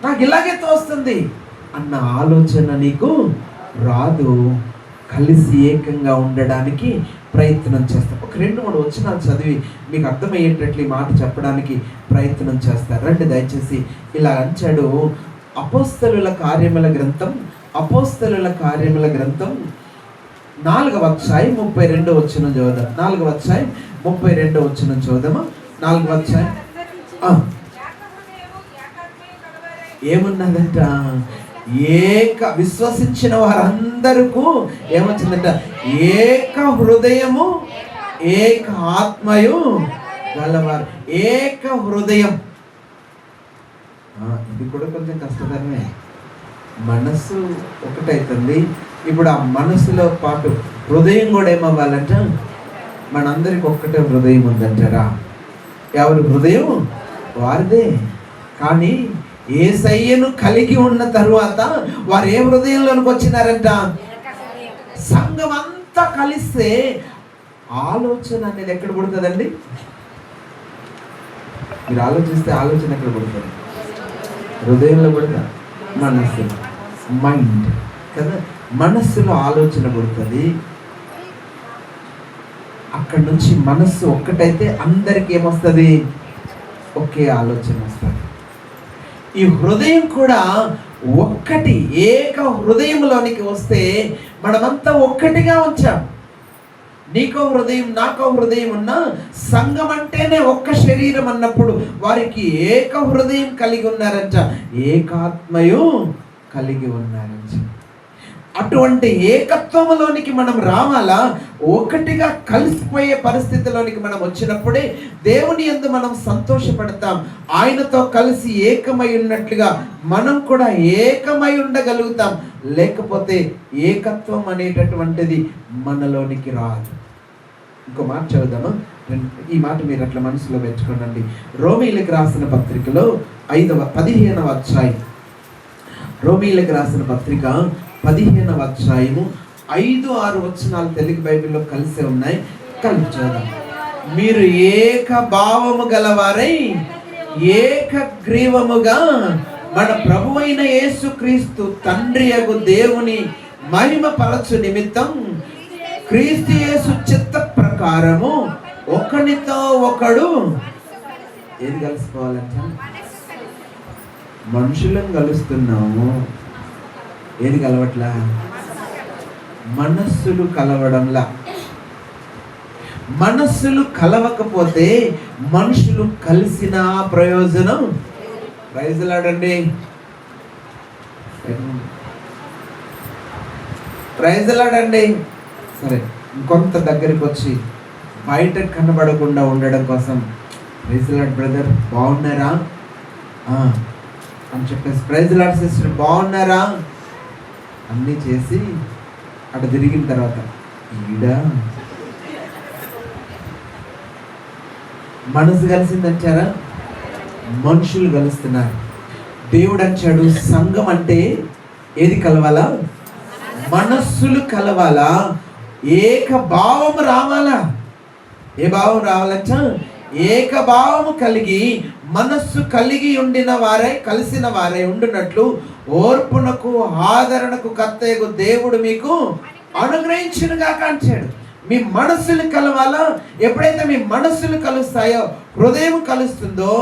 Speaker 1: నాకు ఇలాగే తోస్తుంది అన్న ఆలోచన నీకు రాదు. కలిసి ఏకంగా ఉండడానికి ప్రయత్నం చేస్తాం. ఒక 2-3 వచనాలు చదివి మీకు అర్థమయ్యేటట్లు ఈ మాట చెప్పడానికి ప్రయత్నం చేస్తారు. రండి దయచేసి. ఇలా అంచాడు. అపోస్తలుల కార్యముల గ్రంథం 4వ అధ్యాయం 32వ వచనం చదువుదాం. 4వ అధ్యాయం 32వ వచనం చదువుదామా? 4వ అధ్యాయం ఏమున్నదంట? విశ్వసించిన వారందరికీ ఏమొచ్చిందంట? ఏక హృదయము ఏక ఆత్మయు గలవారు. ఏక హృదయం, ఇది కూడా కొంచెం కష్టతరమే. మనస్సు ఒకటైతుంది. ఇప్పుడు ఆ మనస్సులో పాటు హృదయం కూడా ఏమవ్వాలంట? మనందరికి ఒక్కటే హృదయం ఉందంటారా? ఎవరి హృదయం వారిదే. కానీ యేసయ్యను కలిగి ఉన్న తరువాత వారు ఏ హృదయంలోనికి వచ్చినారంట? సంఘం అంతా కలిస్తే ఆలోచన అనేది ఎక్కడ పుడుతుందండి? మీరు ఆలోచిస్తే ఆలోచన ఎక్కడ పుడుతుంది? హృదయంలో పుడతా, మనస్సు, మైండ్ కదా. మనస్సులో ఆలోచన పుడుతుంది. అక్కడి నుంచి మనస్సు ఒక్కటైతే అందరికి ఏమొస్తుంది? ఒకే ఆలోచన వస్తుంది. ఈ హృదయం కూడా ఒక్కటి ఏక హృదయంలోనికి వస్తే మనమంతా ఒక్కటిగా ఉంచాం. నీకో హృదయం నాకో హృదయం ఉన్న సంఘం అంటేనే ఒక్క శరీరం అన్నప్పుడు వారికి ఏక హృదయం కలిగి ఉన్నారంట, ఏకాత్మయు కలిగి ఉన్నారంట. అటువంటి ఏకత్వంలోనికి మనం రావాలా? ఒకటిగా కలిసిపోయే పరిస్థితిలోనికి మనం వచ్చినప్పుడే దేవుని యందు మనం సంతోషపడతాం. ఆయనతో కలిసి ఏకమై ఉన్నట్లుగా మనం కూడా ఏకమై ఉండగలుగుతాం. లేకపోతే ఏకత్వం అనేటటువంటిది మనలోనికి రాదు. ఇంకో మాట చదువుదామా? ఈ మాట మీరు అట్లా మనసులో పెట్టుకోనండి. రోమీలకు రాసిన పత్రికలో 15వ అధ్యాయం, రోమీలకు రాసిన పత్రిక 15వ అధ్యాయము 5-6 వచనాలు తెలుగు బైబిల్లో కలిసే ఉన్నాయి. కలిసి చదువుదాం. మీరు ఏక భావము గలవారై ఏకగ్రీవముగా మన ప్రభువైన యేసుక్రీస్తు తండ్రియగు దేవుని మహిమ పరచు నిమిత్తం క్రీస్తు యేసు చిత్త ప్రకారము ఒకనితో ఒకడు ఏది కలుసుకోవాలంటే? మనుషులను కలుస్తున్నాము, ఏది కలవట్లా? మనస్సులు కలవడంలా. మనస్సులు కలవకపోతే మనుషులు కలిసిన ప్రయోజనం. ప్రైజ్లాడండి, ప్రైజ్లాడండి. సరే, ఇంకొంత దగ్గరికి వచ్చి బయట కనబడకుండా ఉండడం కోసం ప్రైజ్లాడ్ బ్రదర్ బాగున్నారా అని చెప్పేసి, ప్రైజ్లాడ్ సిస్టర్ బాగున్నారా అన్నీ చేసి అటు తిరిగిన తర్వాత ఈడ మనసు కలిసిందంటారా? మనుషులు కలుస్తున్నారు. దేవుడు అంటాడు సంఘం అంటే ఏది కలవాలా? మనస్సులు కలవాలా, ఏక భావం రావాలా. ఏ భావం రావాలంట? ఏక భావము కలిగి మనస్సు కలిగి ఉండిన వారై కలిసిన వారై ఉండినట్లు ఓర్పునకు ఆదరణకు కర్తయగు దేవుడు మీకు అనుగ్రహించునుగా అంటాడు. మీ మనస్సులు కలవాలా. ఎప్పుడైతే మీ మనస్సులు కలుస్తాయో, హృదయం కలుస్తుందో,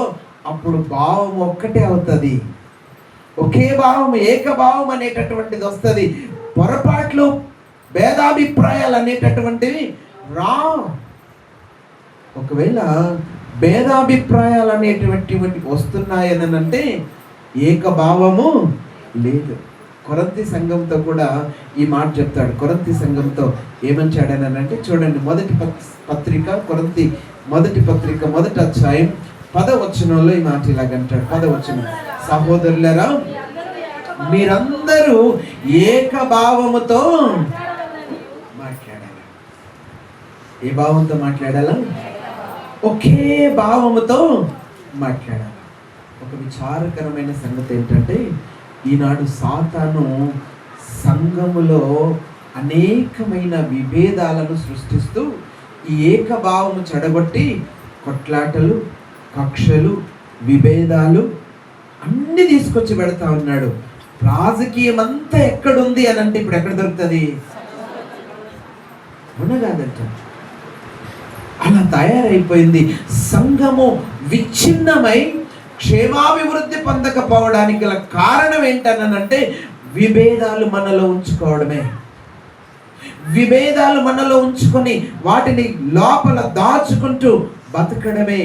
Speaker 1: అప్పుడు భావం ఒక్కటే అవుతుంది. ఒకే భావం, ఏక భావం అనేటటువంటిది వస్తుంది. పొరపాట్లు భేదాభిప్రాయాలు అనేటటువంటివి రా. ఒకవేళ భేదాభిప్రాయాలు అనేటటువంటి వస్తున్నాయని అంటే ఏకభావము లేదు. కొరంతి సంఘంతో కూడా ఈ మాట చెప్తాడు. కొరంతి సంఘంతో ఏమంటాడనంటే చూడండి, మొదటి పత్రిక కొరంతి మొదటి పత్రిక 1వ అధ్యాయం 10వ వచనంలో ఈ మాట ఇలాగంటాడు. 10వ వచనం, సహోదరులారా మీరందరూ ఏకభావముతో మాట్లాడాలి. ఏ భావంతో మాట్లాడాలా? ఒకే భావముతో మాట్లాడాలి. ఒక విచారకరమైన సంగతి ఏంటంటే, ఈనాడు సాతాను సంఘములో అనేకమైన విభేదాలను సృష్టిస్తూ ఈ ఏకభావము చెడగొట్టి కొట్లాటలు, కక్షలు, విభేదాలు అన్ని తీసుకొచ్చి పెడతా ఉన్నాడు. రాజకీయం అంతా ఎక్కడుంది అని అంటే ఇప్పుడు ఎక్కడ దొరుకుతుంది? కాదంట, అలా తయారైపోయింది. సంఘము విచ్ఛిన్నమై క్షేమాభివృద్ధి పొందకపోవడానికి గల కారణం ఏంటనంటే విభేదాలు మనలో ఉంచుకోవడమే. విభేదాలు మనలో ఉంచుకొని వాటిని లోపల దాచుకుంటూ బతకడమే.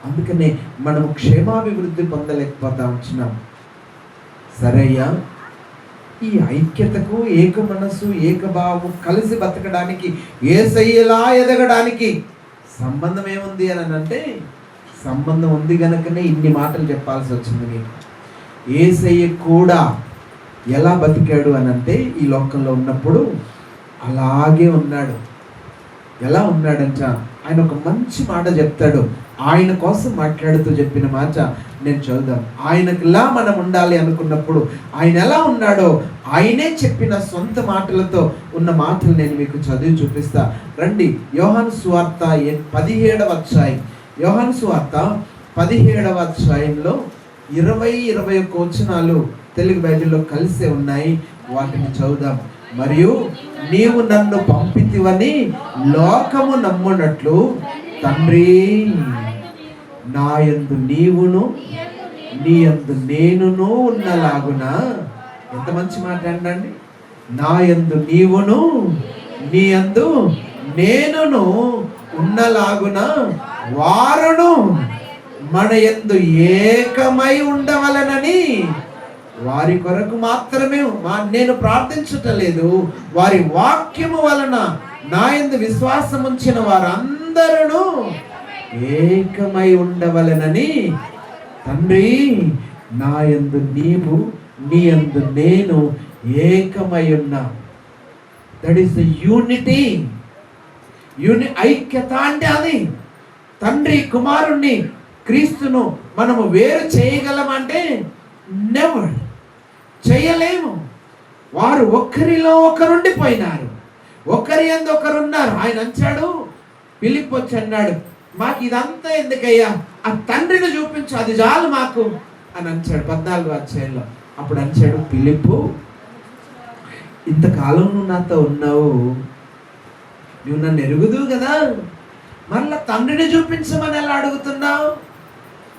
Speaker 1: అందుకనే మనం క్షేమాభివృద్ధి పొందలేకపోతా ఉంటున్నాం. సరయ్యా, ఈ ఐక్యతకు, ఏక మనస్సు, ఏకభావం కలిసి బతకడానికి, యేసయ్యలా ఎదగడానికి సంబంధం ఏముంది అని అంటే సంబంధం ఉంది కనుకనే ఇన్ని మాటలు చెప్పాల్సి వచ్చింది మీకు. యేసయ్య కూడా ఎలా బతికాడు అని అంటే ఈ లోకంలో ఉన్నప్పుడు అలాగే ఉన్నాడు. ఎలా ఉన్నాడంట, ఆయన ఒక మంచి మాట చెప్తాడు. ఆయన కోసం మాట్లాడుతూ చెప్పిన మాట నేను చదువుదాం. ఆయనకులా మనం ఉండాలి అనుకున్నప్పుడు ఆయన ఎలా ఉన్నాడో ఆయనే చెప్పిన సొంత మాటలతో ఉన్న మాటలు నేను మీకు చదివి చూపిస్తా. రండి, యోహాను సువార్త 17వ అధ్యాయం. యోహాను సువార్త 17వ అధ్యాయంలో 20-21 వచనాలు తెలుగు బైబిల్లో కలిసే ఉన్నాయి. వాటిని చదువుదాం. మరియు నీవు నన్ను పంపితివని లోకము నమ్మునట్లు తండ్రి, నా యందు నీవును నీ యందు నేనును ఉన్నలాగున. ఎంత మంచి మాట అండి. నా యందు నీవును నీ యందు నేనును ఉన్నలాగున వారును మన యందు ఏకమై ఉండవలనని వారి కొరకు మాత్రమే నేను ప్రార్థించటలేదు, వారి వాక్యము వలన నా యందు విశ్వాసం ఉంచిన వారందరూ ఏకమై ఉండవలనని తండ్రి, నా యందు నీవు నీ యందు నేను ఏకమై ఉన్నా. That is the unity. ఐక్యత అంటే అది. తండ్రి కుమారుణ్ణి క్రీస్తును మనము వేరు చేయగలమంటే నెవర్, చేయలేము. వారు ఒక్కరిలో ఒకరుండిపోయినారు, ఒకరి యందు ఒకరున్నారు. ఆయన అంచాడు, పిలిప్పి వచ్చి అన్నాడు, మాకు ఇదంతా ఎందుకయ్యా, ఆ తండ్రిని చూపించు, అది చాలు మాకు అని అంచాడు 14వ అధ్యాయంలో. అప్పుడు అంచాడు, పిలిప్పు, ఇంతకాలం నువ్వు నాతో ఉన్నావు, నువ్వు నన్ను ఎరుగుదువు కదా, మళ్ళా తండ్రిని చూపించమని ఎలా అడుగుతున్నావు?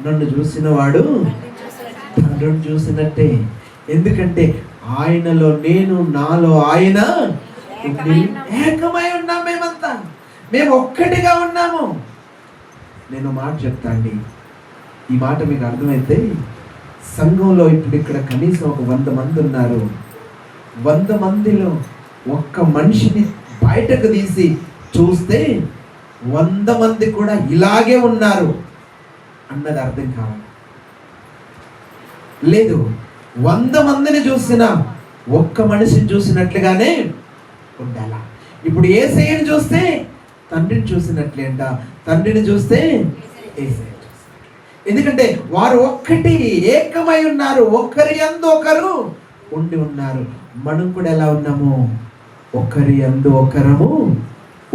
Speaker 1: నన్ను చూసిన వాడు తండ్రిని చూసినట్టే. ఎందుకంటే ఆయనలో నేను, నాలో ఆయన ఏకమై ఉన్నాం. మేమంతా మేము ఒక్కటిగా ఉన్నాము. నేను మాట చెప్తా అండి, ఈ మాట మీకు అర్థమైతే, సంఘంలో ఇప్పుడు ఇక్కడ కనీసం ఒక 100 మంది ఉన్నారు. 100 మందిలో ఒక్క మనిషిని బయటకు తీసి చూస్తే 100 మంది కూడా ఇలాగే ఉన్నారు అన్నది అర్థం కావాలి. లేదు, 100 మందిని చూసినా ఒక్క మనిషిని చూసినట్లుగానే ఉండాలా. ఇప్పుడు యేసయ్యని చూస్తే తండ్రిని చూసినట్లే అంట, తండ్రిని చూస్తే యేసయ్యని చూసినట్లే. ఎందుకంటే వారు ఒక్కటి, ఏకమై ఉన్నారు, ఒకరి యందు ఒకరు ఉండి ఉన్నారు. మనం కూడా ఎలా ఉన్నాము? ఒకరి యందు ఒకరము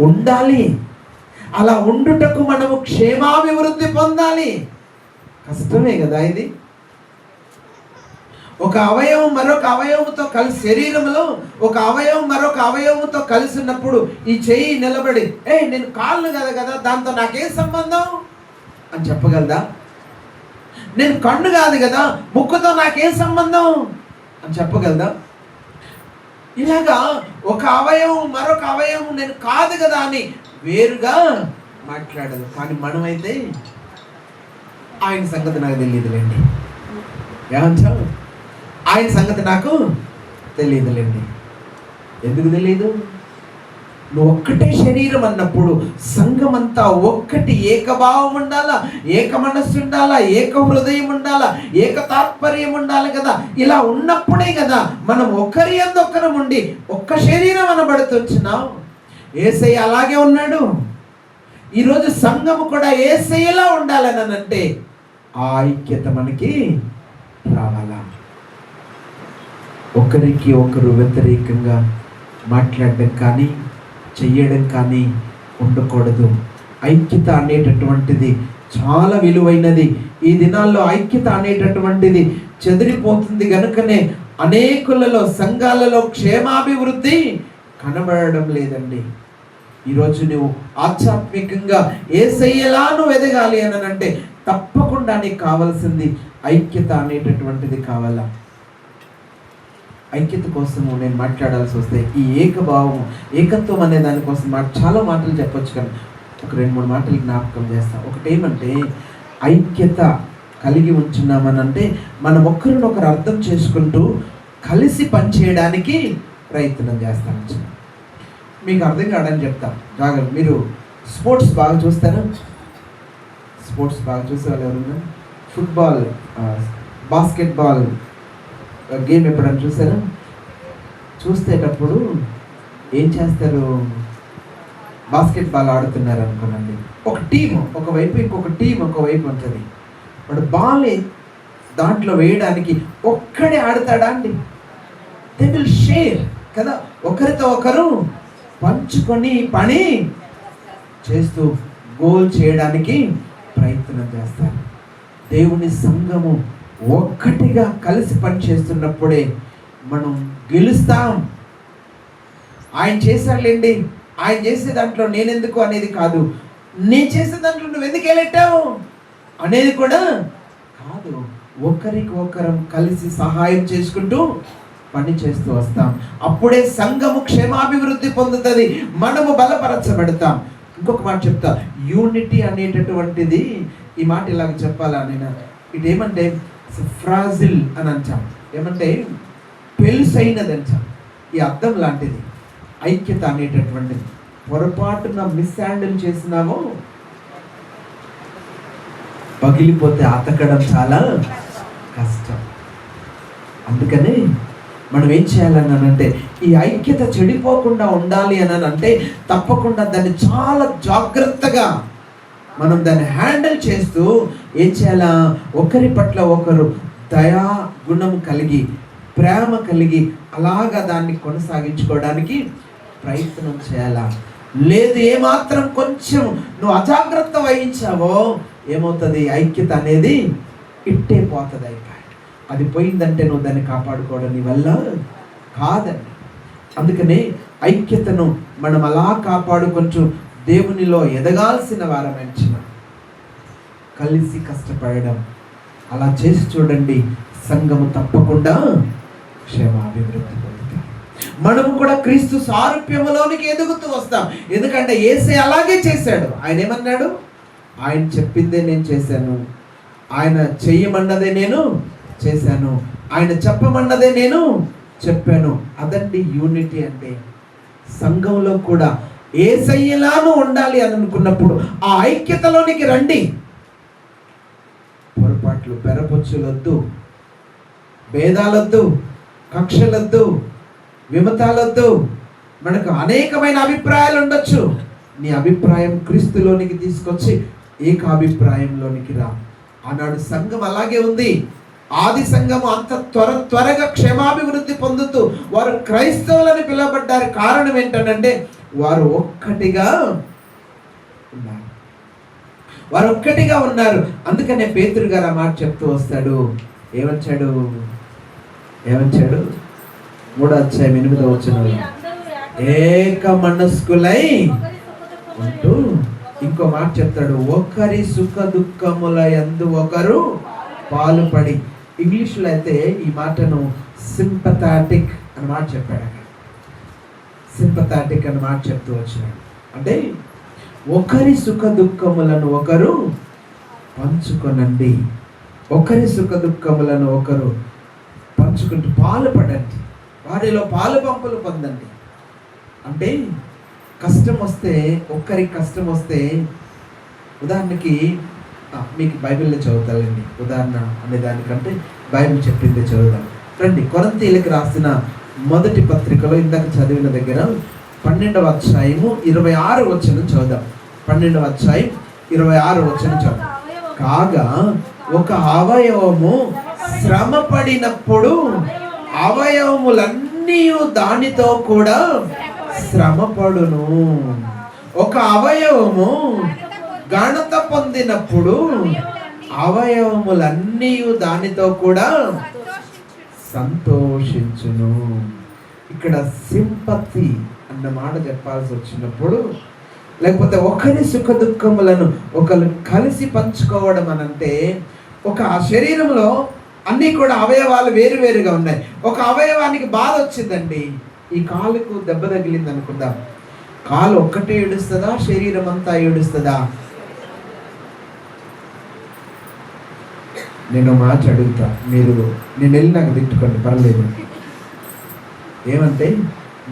Speaker 1: ఉండాలి. అలా ఉండుటకు మనము క్షేమాభివృద్ధి పొందాలి. కష్టమే కదా ఇది. ఒక అవయవం మరొక అవయవంతో కలిసి, శరీరంలో ఒక అవయవం మరొక అవయవంతో కలిసి ఉన్నప్పుడు ఈ చెయ్యి నిలబడి, నేను కాళ్ళు కదా దాంతో నాకేం సంబంధం అని చెప్పగలదా? నేను కన్ను కాదు కదా, ముక్కుతో నాకేం సంబంధం అని చెప్పగలదా? ఇలాగా ఒక అవయవం మరొక అవయవం నేను కాదు కదా అని వేరుగా మాట్లాడదు. కానీ మనమైతే ఆయన సంగతి నాకు తెలియదులేండి, ఏమంటారు? ఆయన సంగతి నాకు తెలియదులేండి. ఎందుకు తెలియదు? నువ్వు ఒక్కటే శరీరం అన్నప్పుడు సంఘం అంతా ఒక్కటి, ఏకభావం ఉండాలా, ఏక మనస్సు ఉండాలా, ఏక హృదయం ఉండాలా, ఏక తాత్పర్యం ఉండాలి కదా. ఇలా ఉన్నప్పుడే కదా మనం ఒకరి యందు ఒకరం ఉండి ఒక్క శరీరం అనబడుతున్నాం. యేసయ్య అలాగే ఉన్నాడు. ఈరోజు సంఘము కూడా యేసయ్యలా ఉండాలని అంటే ఆ ఐక్యత మనకి రావాలా. ఒకరికి ఒకరు వ్యతిరేకంగా మాట్లాడడం కానీ చెయ్యడం కానీ ఉండకూడదు. ఐక్యత అనేటటువంటిది చాలా విలువైనది. ఈ దినాల్లో ఐక్యత అనేటటువంటిది చెదిరిపోతుంది గనుకనే అనేకులలో, సంఘాలలో క్షేమాభివృద్ధి కనబడడం లేదండి. ఈరోజు నువ్వు ఆధ్యాత్మికంగా యేసయ్యలా నువ్వు ఎదగాలి అని అంటే తప్పకుండా నీకు కావాల్సింది ఐక్యత అనేటటువంటిది కావాలా. ఐక్యత కోసము నేను మాట్లాడాల్సి వస్తే ఈ ఏకభావం, ఏకత్వం అనే దానికోసం చాలా మాటలు చెప్పొచ్చు, కానీ ఒక 2-3 మాటలు జ్ఞాపకం చేస్తాం. ఒకటి ఏమంటే, ఐక్యత కలిగి ఉంచున్నామనంటే మనం ఒకరినొకరు అర్థం చేసుకుంటూ కలిసి పనిచేయడానికి ప్రయత్నం చేస్తాం. మీకు అర్థం కావడానికి చెప్తా జాగ్రత్త. మీరు స్పోర్ట్స్ బాగా చూస్తారా? స్పోర్ట్స్ బాగా చూసే వాళ్ళు ఎవరున్నా? ఫుట్బాల్ బాస్కెట్బాల్ గేమ్ ఎప్పుడైనా చూసారా? చూసేటప్పుడు ఏం చేస్తారు? బాస్కెట్బాల్ ఆడుతున్నారు అనుకోనండి, ఒక టీం ఒకవైపు, ఇంకొక టీం ఒకవైపు ఉంటుంది. వాడు బాల్ దాంట్లో వేయడానికి ఒక్కడే ఆడతాడా అండి? దే విల్ షేర్ కదా, ఒకరితో ఒకరు పంచుకొని పని చేస్తూ గోల్ చేయడానికి ప్రయత్నం చేస్తారు. దేవుని సంఘము ఒక్కటిగా కలిసి పనిచేస్తున్నప్పుడే మనం గెలుస్తాం. ఆయన చేశాడులేండి, ఆయన చేసే దాంట్లో నేనెందుకు అనేది కాదు, నేను చేసే దాంట్లో నువ్వు ఎందుకు వెళ్ళెట్టావు అనేది కూడా కాదు. ఒకరికి ఒకరం కలిసి సహాయం చేసుకుంటూ పని చేస్తూ వస్తాం. అప్పుడే సంఘము క్షేమాభివృద్ధి పొందుతుంది, మనము బలపరచబడతాం. ఇంకొక మాట చెప్తా, యూనిటీ అనేటటువంటిది, ఈ మాట ఇలాగ చెప్పాలా నేను, ఇదేమంటే ఫ్రాజిల్ అని అంటాం, ఏమంటే పెలుసైనది అంటాం. ఈ అద్దం లాంటిది ఐక్యత అనేటటువంటిది. పొరపాటున మిస్ హ్యాండిల్ చేసినామో పగిలిపోతే అతకడం చాలా కష్టం. అందుకని మనం ఏం చేయాలనంటే, ఈ ఐక్యత చెడిపోకుండా ఉండాలి అని అంటే తప్పకుండా దాన్ని చాలా జాగ్రత్తగా మనం దాన్ని హ్యాండిల్ చేస్తూ ఏం చేయాలా, ఒకరి పట్ల ఒకరు దయా గుణం కలిగి, ప్రేమ కలిగి అలాగా దాన్ని కొనసాగించుకోవడానికి ప్రయత్నం చేయాలా. లేదు ఏమాత్రం కొంచెం నువ్వు అజాగ్రత్త వహించావో ఏమవుతుంది, ఐక్యత అనేది ఇట్టే పోతుంది. అది పోయిందంటే నువ్వు దాన్ని కాపాడుకోవడం నీ వల్ల కాదండి. అందుకనే ఐక్యతను మనం అలా కాపాడుకుంటూ దేవునిలో ఎదగాల్సిన వారమంచిన కలిసి కష్టపడడం, అలా చేసి చూడండి, సంఘము తప్పకుండా క్షేమాభివృద్ధి పొందుతాం. మనము కూడా క్రీస్తు సారూప్యములోనికి ఎదుగుతూ వస్తాం. ఎందుకంటే యేసే అలాగే చేశాడు. ఆయన ఏమన్నాడు? ఆయన చెప్పిందే నేను చేశాను, ఆయన చెయ్యమన్నదే నేను చేశాను, ఆయన చెప్పమన్నదే నేను చెప్పాను. అదండి యూనిటీ అంటే. సంఘంలో కూడా యేసయ్యలాను ఉండాలి అని అనుకున్నప్పుడు ఆ ఐక్యతలోనికి రండి. పొరపాట్లు, పెరపొచ్చులొద్దు, భేదాలొద్దు, కక్షలొద్దు, విమతాలొద్దు. మనకు అనేకమైన అభిప్రాయాలు ఉండొచ్చు. నీ అభిప్రాయం క్రీస్తులోనికి తీసుకొచ్చి ఏకాభిప్రాయంలోనికి రా. ఆనాడు సంఘం అలాగే ఉంది. ఆది సంఘము అంత త్వరగా క్షేమాభివృద్ధి పొందుతూ వారు క్రైస్తవులని పిలువబడ్డారు. కారణం ఏంటంటే వారు ఒక్కటిగా ఉన్నారు, వారు ఒక్కటిగా ఉన్నారు. అందుకనే పేతురు గారు ఆ మాట చెప్తూ వస్తాడు. ఏమంచాడు? 3:8 ఏక మనస్కులై ఉంటూ, ఇంకో మాట చెప్తాడు, ఒకరి సుఖ దుఃఖముల యందు ఒకరు పాలుపడి. ఇంగ్లీష్లో అయితే ఈ మాటను సింపథాటిక్ అని మాట చెప్పాడు. సింపథాటిక్ అని మాట చెప్తూ వచ్చినాడు. అంటే ఒకరి సుఖ దుఃఖములను ఒకరు పంచుకొనండి, ఒకరి సుఖ దుఃఖములను ఒకరు పంచుకుంటూ పాలుపడండి, వారిలో పాలు పంపులు పొందండి. అంటే కష్టం వస్తే, ఒక్కరికి కష్టం వస్తే, ఉదాహరణకి మీకు బైబిల్లో చదువుతారండి. ఉదాహరణ అనే దానికంటే బైబిల్ చెప్పిందే చదువుతాం రండి. కొరింథీయులకు రాసిన మొదటి పత్రికలో ఇందాక చదివిన దగ్గర 12వ అధ్యాయము 26వ వచనం చదువుదాం. 12వ అధ్యాయం 26వ వచనం చదువుదాం. కాగా ఒక అవయవము శ్రమ పడినప్పుడు అవయవములన్నీ దానితో కూడా శ్రమపడును. ఒక అవయవము ఘనత పొందినప్పుడు అవయవములన్నీ దానితో కూడా సంతోషించును. ఇక్కడ సింపతి అన్న మాట చెప్పాల్సి వచ్చినప్పుడు, లేకపోతే ఒకరి సుఖ దుఃఖములను ఒకరు కలిసి పంచుకోవడం అనంటే, ఒక శరీరంలో అన్నీ కూడా అవయవాలు వేరువేరుగా ఉన్నాయి. ఒక అవయవానికి బాధ వచ్చిందండి, ఈ కాలుకు దెబ్బ తగిలింది అనుకుందాం, కాలు ఒక్కటే ఏడుస్తుందా, శరీరం అంతా ఏడుస్తుందా? నేను మాట అడుగుతా, మీరు నేను వెళ్ళి నాకు తిట్టుకోండి, పర్లేదు. ఏమంటే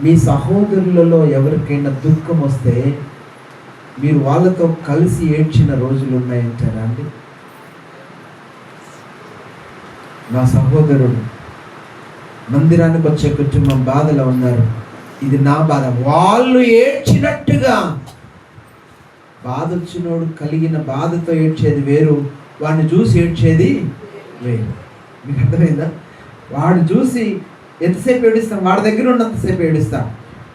Speaker 1: మీ సహోదరులలో ఎవరికైనా దుఃఖం వస్తే మీరు వాళ్ళతో కలిసి ఏడ్చిన రోజులు ఉన్నాయంటారా అండి? నా సహోదరుడు మందిరానికి వచ్చే కుటుంబం బాధలో ఉన్నారు. ఇది నా బాధ. వాళ్ళు ఏడ్చినట్టుగా, బాధ వచ్చినోడు కలిగిన బాధతో ఏడ్చేది వేరు, వాడిని చూసి ఏడ్చేది వేరు. మీకు అర్థమైందా? వాడు చూసి ఎంతసేపు ఏడుస్తాం, వాడి దగ్గర ఉన్నంతసేపు ఏడుస్తాం.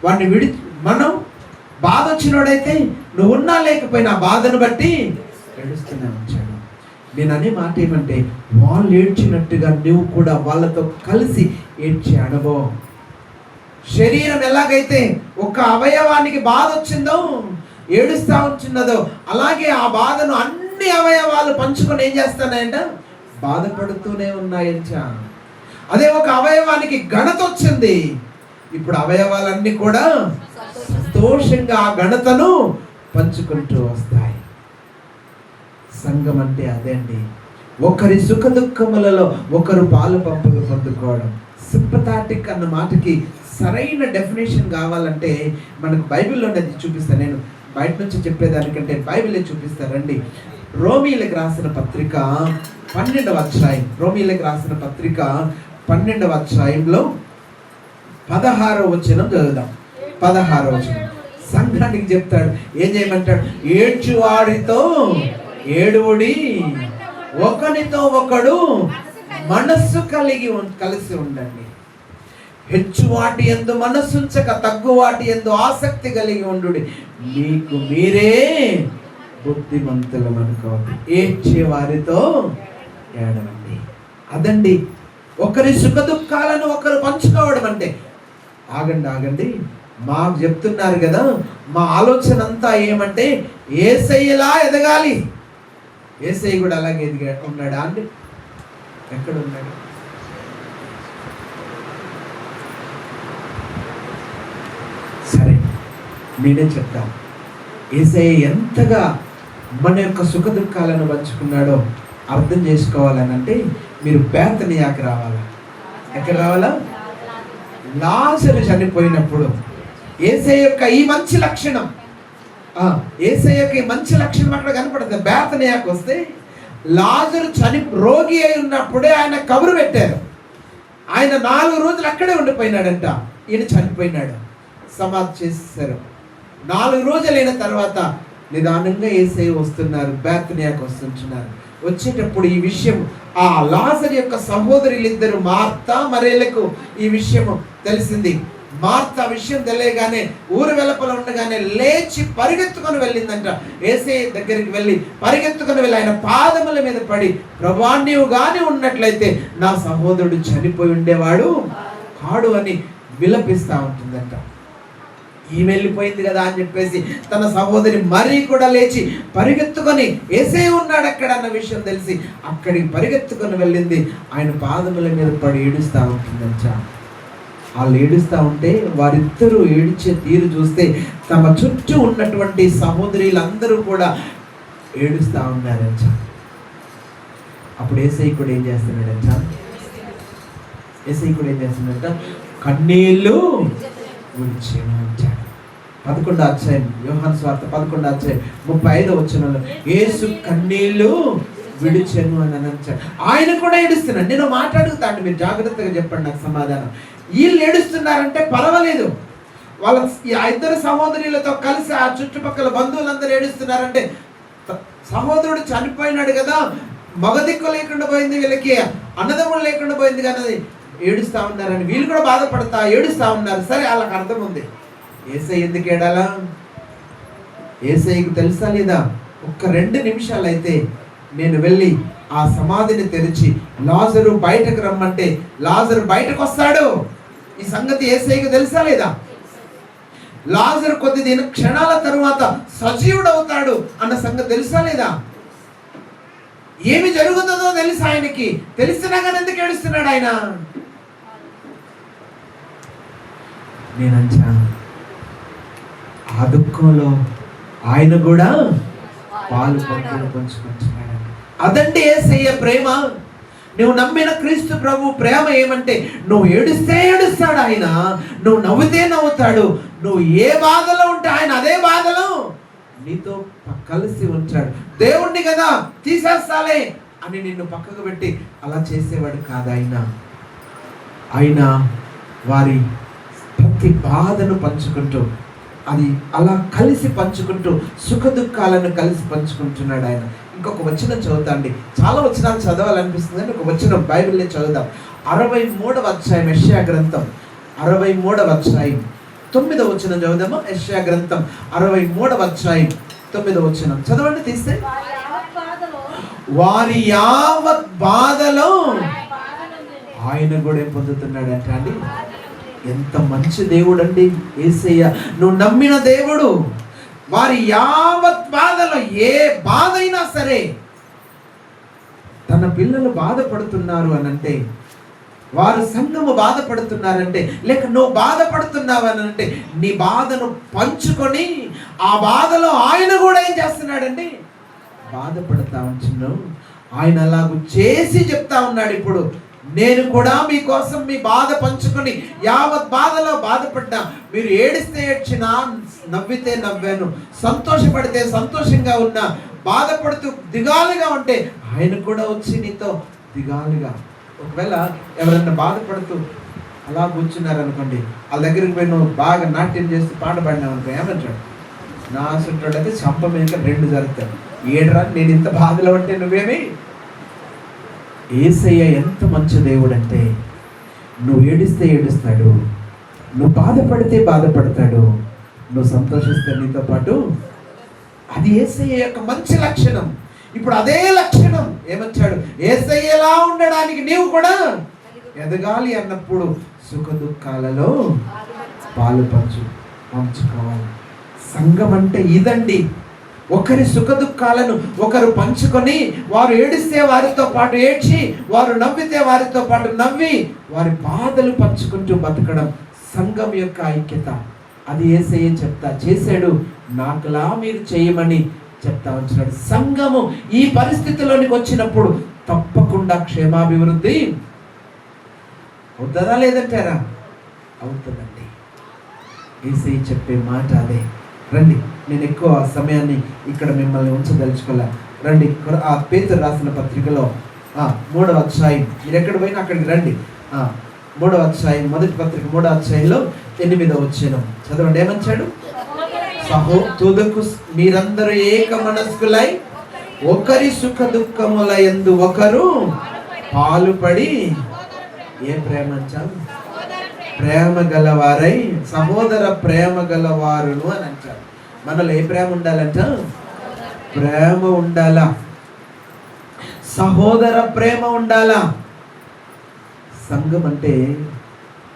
Speaker 1: వాడిని మనం బాధ వచ్చినోడైతే నువ్వు ఉన్నా లేకపోయినా బాధను బట్టి ఏడుస్తూనే ఉంచాడు. నేను అనే మాట ఏమంటే, వాళ్ళు ఏడ్చినట్టుగా నువ్వు కూడా వాళ్ళతో కలిసి ఏడ్చే అనుభవం. శరీరం ఎలాగైతే ఒక అవయవానికి బాధ వచ్చిందో ఏడుస్తూ ఉంటున్నదో, అలాగే ఆ బాధను అన్ని అవయవాలు పంచుకొని ఏం చేస్తానంట, బాధపడుతూనే ఉన్నాయంట. అదే ఒక అవయవానికి ఘనత వచ్చింది, ఇప్పుడు అవయవాలన్నీ కూడా సంతోషంగా ఆ ఘనతను పంచుకుంటూ వస్తాయి. సంఘం అంటే అదే అండి. ఒకరి సుఖ దుఃఖములలో ఒకరు పాలు పంపులు పొందుకోవడం. సింపథాటిక్ అన్న మాటకి సరైన డెఫినేషన్ కావాలంటే మనకు బైబిల్లోనే అది చూపిస్తాను. నేను బయట నుంచి చెప్పేదానికంటే బైబిలే చూపిస్తారండి. రోమీలకు రాసిన పత్రిక 12వ అధ్యాయం, రోమీలకు రాసిన పత్రిక 12వ అధ్యాయంలో 16వ వచనం చదువుదాం. 16వ వచనం సంఘానికి చెప్తాడు, ఏం చేయమంటాడు? ఏడ్చువాడితో ఏడువుడి, ఒకనితో ఒకడు మనస్సు కలిసి ఉండండి. హెచ్చు వాటి యందు మనస్సుంచక తగ్గు వాటి యందు ఆసక్తి కలిగి ఉండుడి, మీకు మీరే బుద్ధిమంతులు అనుకోండి. ఏడ్చే వారితో ఏడవండి. అదండి ఒకరి సుఖ దుఃఖాలను ఒకరు పంచుకోవడం అంటే. ఆగండి, మాకు చెప్తున్నారు కదా, మా ఆలోచన అంతా ఏమంటే యేసయ్యలా ఎదగాలి. యేసయ్య కూడా అలాగే ఉన్నాడా అండి? ఎక్కడ ఉన్నాడు? సరే, నేనే చెప్తాను. యేసయ్య ఎంతగా మన యొక్క సుఖ దుఃఖాలను పంచుకున్నాడో అర్థం చేసుకోవాలనంటే మీరు బేతనియాకి రావాలా. ఎక్కడ రావాలా? లాజరు చనిపోయినప్పుడు యేసయ్య యొక్క ఈ మంచి లక్షణం, యేసయ్య యొక్క ఈ మంచి లక్షణం అక్కడ కనపడుతుంది. బేతనియాకి వస్తే లాజరు రోగి అయి ఉన్నప్పుడే ఆయన కబరు పెట్టారు. ఆయన 4 రోజులు అక్కడే ఉండిపోయినాడంట. ఈయన చనిపోయినాడు, సమాధి చేసేసారు. 4 రోజులైన తర్వాత నిదానంగా యేసయ్య వస్తున్నారు, బేతనియాకి వస్తుంటున్నారు. వచ్చేటప్పుడు ఈ విషయం ఆ లాజరు యొక్క సహోదరులిద్దరు మార్తా మరియలకు ఈ విషయం తెలిసింది. మార్తా విషయం తెలియగానే ఊరు వెలుపల ఉండగానే లేచి పరిగెత్తుకొని వెళ్ళిందంట. యేసయ్య దగ్గరికి వెళ్ళి పరిగెత్తుకొని వెళ్ళి ఆయన పాదముల మీద పడి, ప్రభువా నీవు గాని ఉన్నట్లయితే నా సహోదరుడు చనిపోయి ఉండేవాడు కాడు అని విలపిస్తూ ఉంటుందంట. ఈ వెళ్ళిపోయింది కదా అని చెప్పేసి తన సహోదరి మరీ కూడా లేచి పరిగెత్తుకొని యేసయ్య ఉన్నాడు అక్కడ అన్న విషయం తెలిసి అక్కడికి పరిగెత్తుకొని వెళ్ళింది. ఆయన పాదముల మీద పడి ఏడుస్తూ ఉంటుందంట. వాళ్ళు ఏడుస్తూ ఉంటే వారిద్దరూ ఏడ్చే తీరు చూస్తే తమ చుట్టూ ఉన్నటువంటి సహోదరులందరూ కూడా ఏడుస్తూ ఉన్నారంట. అప్పుడు యేసయ్య కూడా ఏం చేస్తున్నాడంట? యేసయ్య కూడా ఏం చేస్తున్నాడంట? కన్నీళ్ళు విడిచెను అంటాడు. 11వ అధ్యాయం యోహాను సువార్త 11వ అధ్యాయం 35వ వచనంలో యేసు కన్నీళ్ళు విడిచెను అని అంటాడు. ఆయన కూడా ఏడుస్తున్నాడు. నేను మాట్లాడుతాను, మీరు జాగ్రత్తగా చెప్పండి నాకు సమాధానం. వీళ్ళు ఏడుస్తున్నారంటే పర్వాలేదు, వాళ్ళ ఆ ఇద్దరు సహోదరులతో కలిసి ఆ చుట్టుపక్కల బంధువులందరూ ఏడుస్తున్నారంటే సహోదరుడు చనిపోయినాడు కదా, మగ దిక్కు లేకుండా పోయింది, వీళ్ళకి అన్నదమ్ముడు లేకుండా పోయింది కానీ ఏడుస్తూ ఉన్నారని వీళ్ళు కూడా బాధపడతా ఏడుస్తూ ఉన్నారు. సరే, వాళ్ళకి అర్థం ఉంది. యేసయ్య ఎందుకు ఏడాలా? యేసయ్యకు తెలుసా లేదా? ఒక్క 2 నిమిషాలు అయితే నేను వెళ్ళి ఆ సమాధిని తెరిచి లాజరు బయటకు రమ్మంటే లాజరు బయటకు వస్తాడు. ఈ సంగతి యేసయ్యకు తెలుసా లేదా? లాజరు కొద్ది క్షణాల తరువాత సజీవుడవుతాడు అన్న సంగతి తెలుసా లేదా? ఏమి జరుగుతుందో తెలుసు ఆయనకి. తెలిసినా కానీ ఎందుకు ఏడుస్తున్నాడు ఆయన? నేనంచా ఆ దుఃఖంలో ఆయన కూడా పాలు పంచుకుంటున్నాడు. అదండి యేసయ్య ప్రేమ. నువ్వు నమ్మిన క్రీస్తు ప్రభు ప్రేమ ఏమంటే నువ్వు ఏడుస్తే ఏడుస్తాడు ఆయన, నువ్వు నవ్వుతే నవ్వుతాడు, నువ్వు ఏ బాధలో ఉంటే ఆయన అదే బాధలో నీతో కలిసి ఉంటాడు. దేవుణ్ణి కదా తీసేస్తాలే అని నిన్ను పక్కకు పెట్టి అలా చేసేవాడు కాదు ఆయన వారి ప్రతి బాధను పంచుకుంటూ, అది అలా కలిసి పంచుకుంటూ, సుఖ దుఃఖాలను కలిసి పంచుకుంటున్నాడు ఆయన. ఇంకొక వచనం చదువుతా అండి, చాలా వచనాలు చదవాలనిపిస్తుంది కానీ ఒక వచనం బైబిల్ని చదువుదాం. 63వ అధ్యాయం యెషయా గ్రంథం, 63వ అధ్యాయం 9వ వచనం చదువుదాము. యెషయా గ్రంథం 63వ అధ్యాయం 9వ వచనం చదవండి తీస్తే. వారి యావత్ బాధలో ఆయన కూడా పొందుతున్నాడు అంట అండి. ఎంత మంచి దేవుడు అండి యేసయ్య. నువ్వు నమ్మిన దేవుడు వారి యావత్ బాధలో, ఏ బాధ అయినా సరే, తన పిల్లలు బాధపడుతున్నారు అనంటే, వారు సంఘము బాధపడుతున్నారంటే, లేక నువ్వు బాధపడుతున్నావు అనంటే, నీ బాధను పంచుకొని ఆ బాధలో ఆయన కూడా ఏం చేస్తున్నాడండి, బాధపడతా ఉంటున్నావు. ఆయన అలాగూ చేసి చెప్తా ఉన్నాడు, ఇప్పుడు నేను కూడా మీకోసం మీ బాధ పంచుకొని యావత్ బాధలో బాధపడ్డా, మీరు ఏడిస్తే ఏడ్చినా, నవ్వితే నవ్వాను, సంతోషపడితే సంతోషంగా ఉన్నా, బాధపడుతూ దిగాలుగా ఉంటే ఆయన కూడా వచ్చి నీతో దిగాలుగా. ఒకవేళ ఎవరన్నా బాధపడుతూ అలా కూర్చున్నారనుకోండి, వాళ్ళ దగ్గరికి పోయి నువ్వు బాగా నాట్యం చేస్తూ పాట పాడినావు అనుకో, ఏమంటాడు, నా సుంటాడైతే చంప మీద 2 జరుగుతాయి. ఏడరా నేను ఇంత బాధలో ఉంటే నువ్వేమి. యేసయ్య ఎంత మంచి దేవుడు అంటే, నువ్వు ఏడిస్తే ఏడుస్తాడు, నువ్వు బాధపడితే బాధపడతాడు, నువ్వు సంతోషిస్తే నీతో పాటు. అది యేసయ్య యొక్క మంచి లక్షణం. ఇప్పుడు అదే లక్షణం ఏమొచ్చాడు, యేసయ్యలా ఉండడానికి నీవు కూడా ఎదగాలి అన్నప్పుడు సుఖ దుఃఖాలలో పాలు పంచుకోవాలి. సంఘం అంటే ఇదండి. ఒకరి సుఖ దుఃఖాలను ఒకరు పంచుకొని, వారు ఏడిస్తే వారితో పాటు ఏడ్చి, వారు నవ్వితే వారితో పాటు నవ్వి, వారి బాధలు పంచుకుంటూ బతకడం సంఘం యొక్క ఐక్యత. అది యేసయ్య చేశాడు, నాకులా మీరు చేయమని చెప్తా ఉంటున్నాడు. సంఘము ఈ పరిస్థితిలోనికి వచ్చినప్పుడు తప్పకుండా క్షేమాభివృద్ధి అవుతుందా లేదంటారా? అవుతుందండి. యేసయ్య చెప్పే మాట అదే. రండి, నేను ఎక్కువ సమయాన్ని ఇక్కడ మిమ్మల్ని ఉంచదలుచుకోలే. రండి, ఆ పేతురు రాసిన పత్రికలో 3వ అధ్యాయం, మీరు ఎక్కడ పోయినా అక్కడికి రండి. 3వ అధ్యాయం, మొదటి పత్రిక 3వ అధ్యాయంలో 8వ వచనం చదవండి. ఏమంచాడు, తుదకు మీరందరూ ఏక మనస్కులై ఒకరి సుఖ దుఃఖముల యందు ఒకరు పాలుపడి, ఏ ప్రేమ అంటారు, ప్రేమ గలవారై, సహోదర ప్రేమ గలవారును అని అంటారు. మనలో ఏ ప్రేమ ఉండాలంట, ప్రేమ ఉండాలా, సహోదర ప్రేమ ఉండాలా. సంఘం అంటే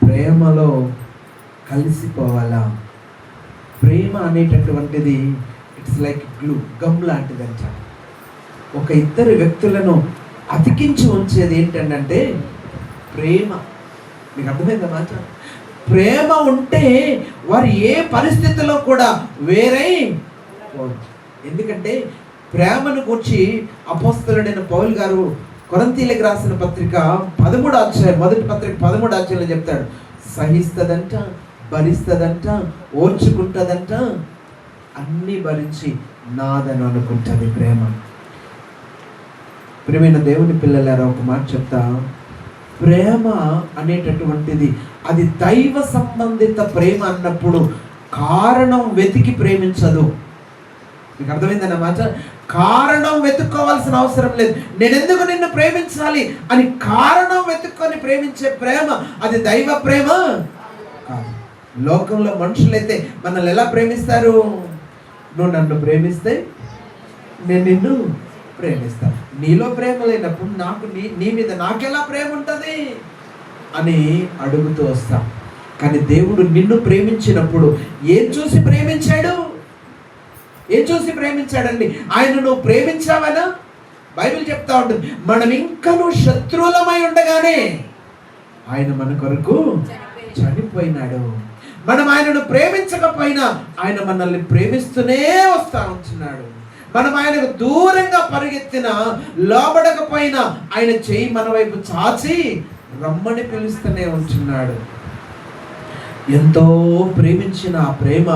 Speaker 1: ప్రేమలో కలిసిపోవాలా. ప్రేమ అనేటటువంటిది ఇట్స్ లైక్ గ్లూ, గమ్ లాంటిదంట. ఒక ఇద్దరు వ్యక్తులను అతికించి ఉంచేది ఏంటంటే ప్రేమ. మీకు అర్థమైందా మాట? ప్రేమ ఉంటే వారు ఏ పరిస్థితుల్లో కూడా వేరై. ఎందుకంటే ప్రేమను గురించి అపోస్తలుడైన పౌలు గారు కొరింథీయులకు రాసిన పత్రిక 13వ అధ్యాయం, మొదటి పత్రిక 13వ అధ్యాయంలో చెప్తాడు, సహిస్తదంట, భరిస్తదంట, ఓర్చుకుంటదంట, అన్నీ భరించి నాదని అనుకుంటుంది ప్రేమ. ప్రియమైన దేవుని పిల్లలారా, ఒక మాట చెప్తా, ప్రేమ అనేటటువంటిది అది దైవ సంబంధిత ప్రేమ అన్నప్పుడు కారణం వెతికి ప్రేమించదు. మీకు అర్థమైందన్నమాట? కారణం వెతుక్కోవాల్సిన అవసరం లేదు. నేను ఎందుకు నిన్ను ప్రేమించాలి అని కారణం వెతుక్కొని ప్రేమించే ప్రేమ అది దైవ ప్రేమ కాదు. లోకంలో మనుషులైతే మనల్ని ఎలా ప్రేమిస్తారు, నువ్వు నన్ను ప్రేమిస్తే నేను నిన్ను ప్రేమిస్తాను, నీలో ప్రేమ లేనప్పుడు నాకు నీ మీద నాకెలా ప్రేమ ఉంటుంది అని అడుగుతూ వస్తాం. కానీ దేవుడు నిన్ను ప్రేమించినప్పుడు ఏం చూసి ప్రేమించాడు, ఏం చూసి ప్రేమించాడండి? ఆయన నువ్వు ప్రేమించావనా? బైబిల్ చెప్తా ఉంటుంది, మనం ఇంకా నువ్వు శత్రువులమై ఉండగానే ఆయన మన కొరకు చనిపోయినాడు. మనం ఆయనను ప్రేమించకపోయినా ఆయన మనల్ని ప్రేమిస్తూనే వస్తా ఉంటున్నాడు. మనం ఆయనకు దూరంగా పరిగెత్తిన, లోబడకపోయినా ఆయన చెయ్యి మన వైపు చాచి రమ్మని పిలుస్తూనే ఉంటున్నాడు. ఎంతో ప్రేమించిన ఆ ప్రేమ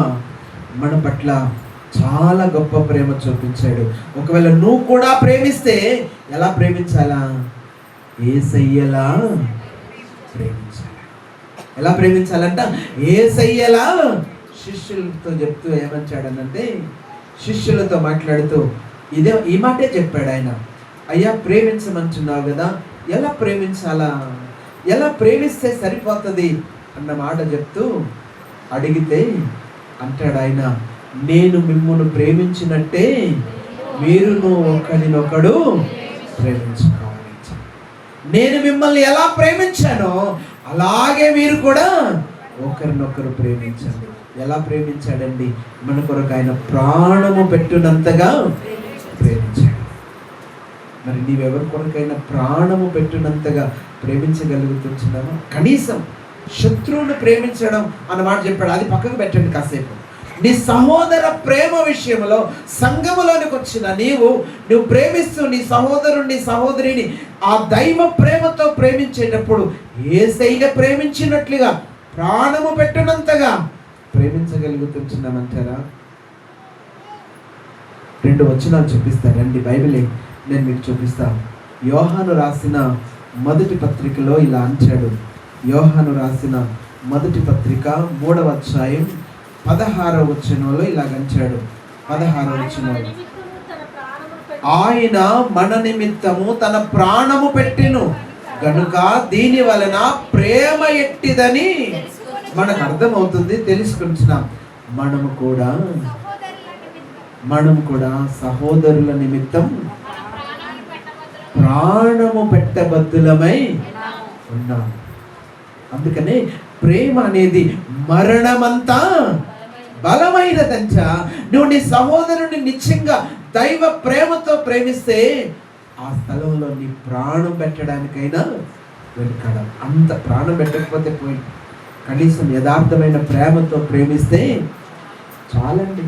Speaker 1: మన పట్ల చాలా గొప్ప ప్రేమ చూపించాడు. ఒకవేళ నువ్వు కూడా ప్రేమిస్తే ఎలా ప్రేమించాలా? యేసయ్యలా ప్రేమించాలి. ఎలా ప్రేమించాలంట? యేసయ్యలా. శిష్యులతో చెప్తూ ఏమంటాడనంటే, శిష్యులతో మాట్లాడుతూ ఈ మాటే చెప్పాడు ఆయన. అయ్యా, ప్రేమించమంటున్నావు కదా, ఎలా ప్రేమించాలా, ఎలా ప్రేమిస్తే సరిపోతుంది అన్న మాట చెప్తూ అడిగితే అంటాడు ఆయన, నేను మిమ్మల్ని ప్రేమించినట్టే మీరును ఒకరినొకడు ప్రేమించుకోవాలి. నేను మిమ్మల్ని ఎలా ప్రేమించానో అలాగే మీరు కూడా ఒకరినొకరు ప్రేమించండి. ఎలా ప్రేమించాడండి? మన కొరకు ఆయన ప్రాణము పెట్టునంతగా ప్రేమించాడు. మరి నీవెవరి కొరకైనా ప్రాణము పెట్టినంతగా ప్రేమించగలుగుతున్నావా? కనీసం శత్రువును ప్రేమించడం అన్నమాట చెప్పాడు, అది పక్కకు పెట్టండి కాసేపు. నీ సహోదర ప్రేమ విషయంలో సంఘములోనికి వచ్చిన నువ్వు ప్రేమిస్తూ నీ సహోదరుని సహోదరిని ఆ దైవ ప్రేమతో ప్రేమించేటప్పుడు యేసయ్య ప్రేమించినట్లుగా ప్రాణము పెట్టినంతగా ప్రేమించగలుగుతున్నామంటారా? 2 వచనాలు చూపిస్తారండి, బైబిలే నేను మీకు చూపిస్తాను. యోహాను రాసిన మొదటి పత్రికలో ఇలా అంటాడు. యోహాను రాసిన మొదటి పత్రిక 3వ అధ్యాయం 16వ వచనంలో ఇలాగంచాడు. 16వ వచనంలో, ఆయన మన నిమిత్తము తన ప్రాణము పెట్టెను గనుక దీని వలన ప్రేమ ఎట్టిదని మనకు అర్థమవుతుంది, తెలుసుకుంటున్నాం. మనము కూడా సహోదరుల నిమిత్తం ప్రాణము పెట్టబద్దులమై ఉన్నాం. అందుకనే ప్రేమ అనేది మరణమంతా బలమైనదంట. నువ్వు నీ సహోదరుని నిత్యంగా దైవ ప్రేమతో ప్రేమిస్తే ఆ స్థలంలో నీ ప్రాణం పెట్టడానికైనా వెనుకడం. అంత ప్రాణం పెట్టకపోతే పోయి కనీసం యథార్థమైన ప్రేమతో ప్రేమిస్తే చాలండి.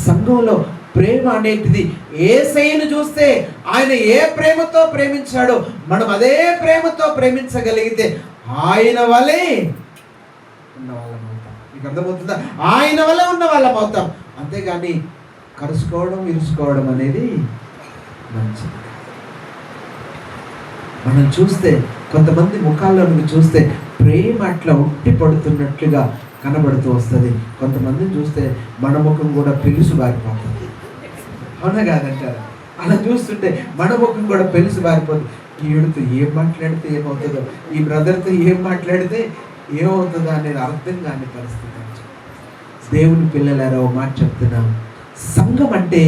Speaker 1: సంఘంలో ప్రేమ అనేటిది యేసయ్యను చూస్తే ఆయన ఏ ప్రేమతో ప్రేమించాడో మనం అదే ప్రేమతో ప్రేమించగలిగితే ఆయన వలే ఉన్న వాళ్ళం అవుతాం. మీకు అర్థమవుతుందా? ఆయన వలే ఉన్న వాళ్ళం అవుతాం. అంతేగాని కరుసుకోవడం ఇరుసుకోవడం అనేది మంచిది. మనం చూస్తే కొంతమంది ముఖాల్లో చూస్తే ప్రేమ అట్లా ఉట్టి పడుతున్నట్లుగా కనబడుతూ వస్తుంది. కొంతమందిని చూస్తే మన ముఖం కూడా పెలుసు బారిపోతుంది. అవునా కాదంటారు? అలా చూస్తుంటే మన ముఖం కూడా పెలుసు బారిపోతుంది. ఈవిడతో ఏం మాట్లాడితే ఏమవుతుందో, ఈ బ్రదర్తో ఏం మాట్లాడితే ఏమవుతుందో అనేది అర్థం కాని పరిస్థితి. దేవుని పిల్లలారా, ఓ మాట చెప్తున్నాం, సంఘం అంటే